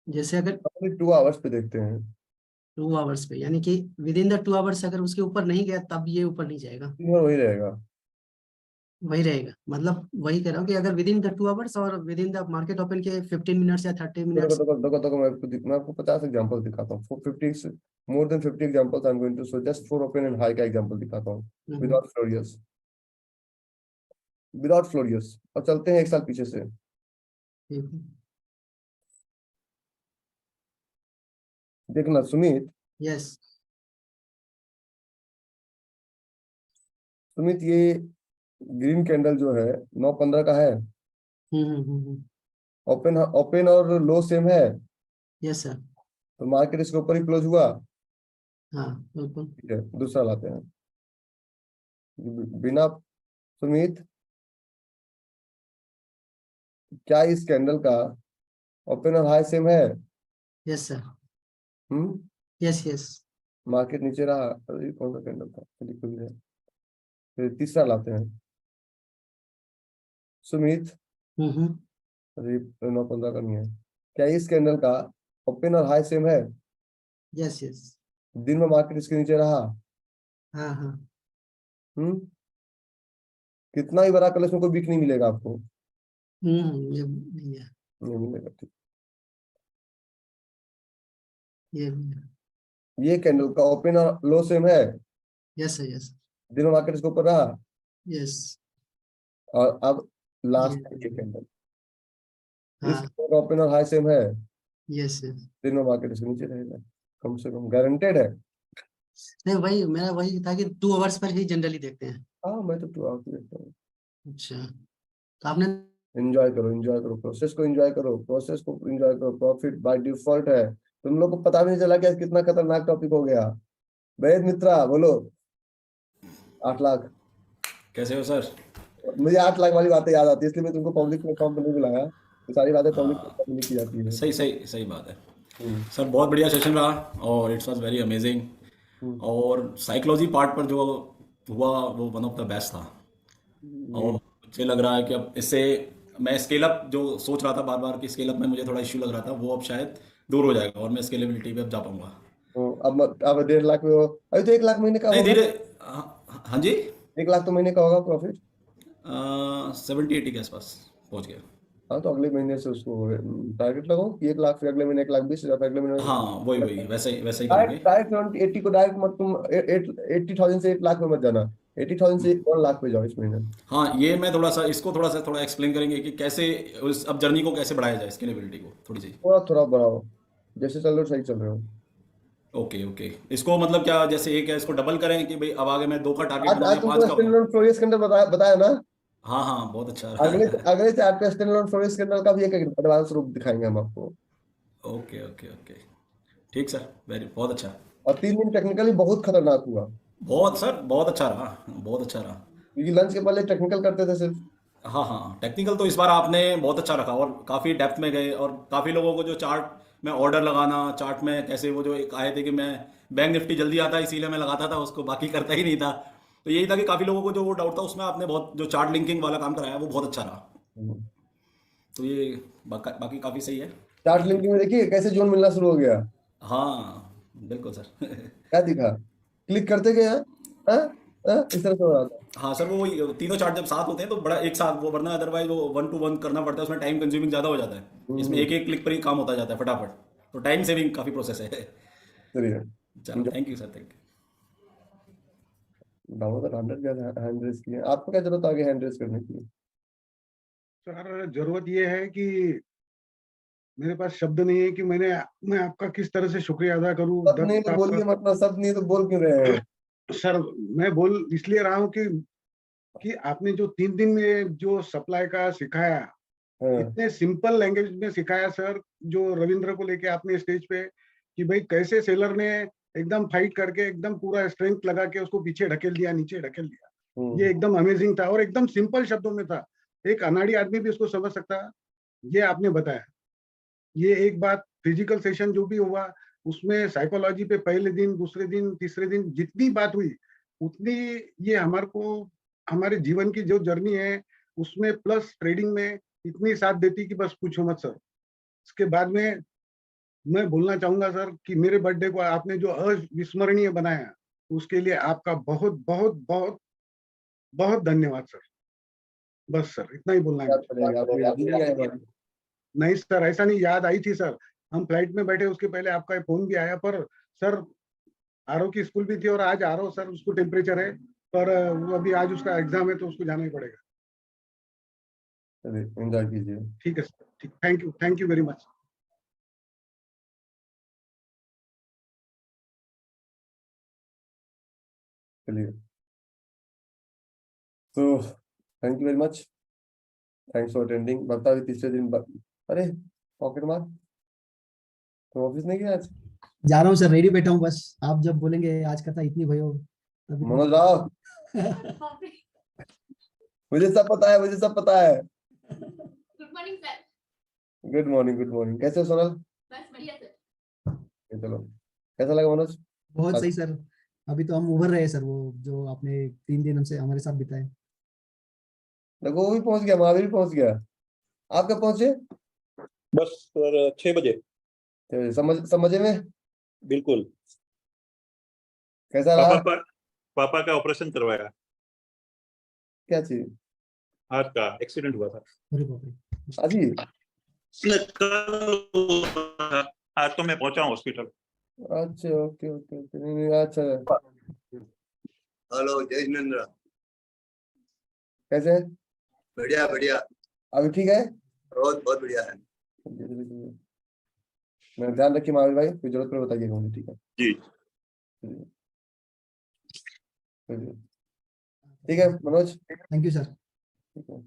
जैसे अगर 2 आवर्स पे देखते हैं। 2 आवर्स पे, यानी कि विद इन द 2 आवर्स अगर उसके ऊपर नहीं गया तब ये ऊपर नहीं जाएगा? वही रहेगा, वही रहेगा, मतलब वही कह रहा हूँ कि अगर विद इन द 2 आवर्स और with in the market open के 15 मिनट्स या 30 मिनट्स। मैं आपको 50 एग्जांपल दिखाता हूँ, 50 more than 50 examples I am going to show, just for open and high का एग्जांपल दिखाता हूँ विदाउट फ्लोरियस, और चलते हैं 1 साल पीछे से। देखना सुमित। यस सुमित, ये ग्रीन कैंडल जो है 9:15 का है, ओपन और लो सेम है। Yes sir. तो मार्केट इसके ऊपर ही क्लोज हुआ। हाँ बिल्कुल। ठीक है, दूसरा लाते हैं बिना। सुमित, क्या इस कैंडल का ओपन और हाई सेम है? Yes sir. Hmm, yes yes. Market नीचे रहा। अरे कौन सा कैंडल था, चलिए कोई है। फिर तीसरा लाते हैं सुमित। अरे 9:15 का नहीं है। क्या इस कैंडल का ओपन और हाई सेम है? Yes yes. दिन में मार्केट इसके नीचे रहा। हाँ हाँ। कितना ही बड़ा कलर, इसमें कोई बिक नहीं मिलेगा आपको। ये नहीं मिलेगा। ठीक, ये ये कैंडल का ओपन और लो सेम है। Yes sir yes. दिन में मार्केट इसके ऊपर रहा। यस। और अब लास्ट ये कैंडल, इस हाँ कैंडल का ओपन और हाई सेम है। Yes yes. दिन में मार्केट इसके नीचे रहेगा, कम से कम गारंटेड है। नहीं वही मेरा वही था कि 2 आवर्स पर ही जनरली देखते हैं। हाँ, मैं तो 2 आवर्स देखता हूँ। अच्छा, तो आपने एंजॉय करो प्रोसेस को, एंजॉय करो प्रोसेस को, एंजॉय करो। प्रॉफिट बाय डिफॉल्ट है। तुम लोग को पता भी नहीं चला कि कितना खतरनाक टॉपिक हो गया। वेद मित्रा बोलो। 8 लाख। कैसे हो सर? मुझे 8 लाख वाली बातें याद आती है, इसलिए मैं तुमको पब्लिक प्लेटफॉर्म पर नहीं बुलाया। ये सारी बातें पब्लिक प्लेटफॉर्म में की जाती है। सही बात है सर, बहुत बढ़िया सेशन रहा और इट्स वाज वेरी अमेजिंग। और साइकोलॉजी पार्ट पर जो हुआ वो वन ऑफ द बेस्ट था। और मुझे लग रहा है कि अब इससे मैं स्केल अप जो सोच रहा था बार बार कि स्केल अप में मुझे थोड़ा इश्यू लग रहा था, वो अब शायद दूर हो जाएगा और मैं स्केलेबिलिटी पे अब जा पाऊंगा। अब 1.5 लाख में हो। अभी तो 1 लाख महीने का नहीं होगा। धीरे, हाँ जी, 1 लाख तो महीने का होगा प्रॉफिट। 70-80 के आसपास पहुंच गया। हाँ तो अगले महीने से उसको टारगेट लगाओ कि 1 लाख, फिर अगले महीने 1,20,000, अगले महीने हाँ वही वैसे ही करेंगे। डायरेक्ट 80 को डायरेक्ट मत, तुम 80,000 से 1 लाख में मत जाना, 80,000 से 1 लाख पे जाओ इस महीने। हाँ ये मैं थोड़ा एक्सप्लेन करेंगे कि कैसे उस अब जर्नी को कैसे बढ़ाया जाए, स्केलेबिलिटी को थोड़ी सी। थोड़ा बढ़ाओ, जैसे चल रहे हो सही चल रहे हो। ओके इसको मतलब क्या, जैसे एक है इसको डबल करें कि भाई अब आगे मैं 2 का टारगेट आज बनाऊं, 5 का। स्टैंडअलोन फ्लोरियस कैंडल बताया ना। हाँ बहुत अच्छा अगले चार्ट पे स्टैंडअलोन फ्लोरियस कैंडल का भी एक एडवांस रूप दिखाएंगे हम आपको। ओके ठीक सर, बहुत अच्छा। और 3 दिन टेक्निकली बहुत खतरनाक हुआ। बहुत सर, बहुत अच्छा रहा क्योंकि लंच के पहले टेक्निकल करते थे सिर्फ। हाँ टेक्निकल तो इस बार आपने बहुत अच्छा रखा और काफ़ी डेप्थ में गए, और काफ़ी लोगों को जो चार्ट में ऑर्डर लगाना, चार्ट में कैसे वो जो एक आए थे कि मैं बैंक निफ्टी जल्दी आता है इसीलिए मैं लगाता था उसको, बाकी करता ही नहीं था, तो यही था कि काफ़ी लोगों को जो वो डाउट था उसमें आपने बहुत जो चार्ट लिंकिंग वाला काम कराया वो बहुत अच्छा रहा। तो ये बाकी काफ़ी सही है। चार्ट लिंकिंग में देखिए कैसे जोन मिलना शुरू हो गया। हाँ बिल्कुल सर क्या दिखा, क्लिक करते गए इस तरह से हो रहा था। हाँ सर, वो तीनों चार्ट जब साथ होते हैं तो बड़ा एक साथ वो, वरना अदरवाइज वो 1 to 1 करना पड़ता है, उसमें टाइम कंज्यूमिंग ज़्यादा हो जाता है। इसमें एक क्लिक पर ही काम होता जाता है फटाफट, तो टाइम सेविंग काफ़ी प्रोसेस है। चलिए चलो thank you sir, thank you. Damodar 100 hand raise किए, आपको क्या जरूरत आगे हैंड रेस करने की? सर जरूरत ये है कि मेरे पास शब्द नहीं है कि मैं आपका किस तरह से शुक्रिया अदा करूं। सब नहीं तो बोलिए, मतलब सब नहीं तो बोल क्यों रहे हैं? सर मैं बोल इसलिए रहा हूं कि आपने जो 3 दिन में जो सप्लाई का सिखाया, इतने सिंपल लैंग्वेज में सिखाया सर, जो रविंद्र को लेके आपने स्टेज पे कि भाई कैसे सेलर ने एकदम फाइट करके एकदम पूरा स्ट्रेंथ लगा के उसको पीछे ढकेल दिया, नीचे ढकेल दिया, ये एकदम अमेजिंग था और एकदम सिंपल शब्दों में था, एक अनाड़ी आदमी भी उसको समझ सकता, ये आपने बताया। ये एक बात, फिजिकल सेशन जो भी हुआ उसमें साइकोलॉजी पे पहले दिन, दूसरे दिन, तीसरे दिन जितनी बात हुई उतनी ये हमारे जीवन की जो जर्नी है उसमें प्लस ट्रेडिंग में इतनी साथ देती कि बस पूछो मत सर। इसके बाद में मैं बोलना चाहूंगा सर कि मेरे बर्थडे को आपने जो अविस्मरणीय बनाया उसके लिए आपका बहुत बहुत बहुत बहुत धन्यवाद सर। बस सर इतना ही बोलना है। नहीं सर ऐसा नहीं, याद आई थी सर, हम फ्लाइट में बैठे उसके पहले आपका फोन भी आया, पर सर आरओ की स्कूल भी थी और आज आरओ सर उसको टेम्परेचर है, पर वो अभी आज उसका एग्जाम है तो उसको जाना ही पड़ेगा। चलिए एंजॉय कीजिए। ठीक है सर, ठीक, थैंक यू वेरी मच। चलिए तो thank you very much, thanks for attending. बता भी तीसरे दिन अरे पॉकेट मार, तो ऑफिस नहीं गया आज? जा रहा हूँ सर, रेडी बैठा हूँ, बस आप जब बोलेंगे आज का था इतनी भयो मनोज राव मुझे सब पता है, मुझे सब पता है। Good morning sir. Good morning, कैसे हो सोनल? बस बढ़िया सर। चलो, कैसा लगा मनोज? बहुत सही सर, अभी तो हम उभर रहे हैं सर, वो जो आपने 3 दिन हमसे हमारे साथ बिताए। देखो वो भी पहुंच गया, महावीर भी पहुंच गया। आप कब पहुंचे? बस सर 6 बजे। समझे में? बिल्कुल। कैसा रहा? पापा का ऑपरेशन करवाया। क्या चीज? हार्ट का एक्सीडेंट हुआ था। अरे बाप रे। अभी आज तो मैं पहुंचा हूँ हॉस्पिटल। अच्छा ओके, नहीं अच्छा। हेलो जय जिनेंद्र। कैसे? बढ़िया। अभी ठीक है? बहुत बढ़िया है। मैं ध्यान रखिए महावीर भाई, कोई जरूरत पड़े बताइएगा मुझे, ठीक है? जी ठीक है मनोज। Thank you sir. ठीक है।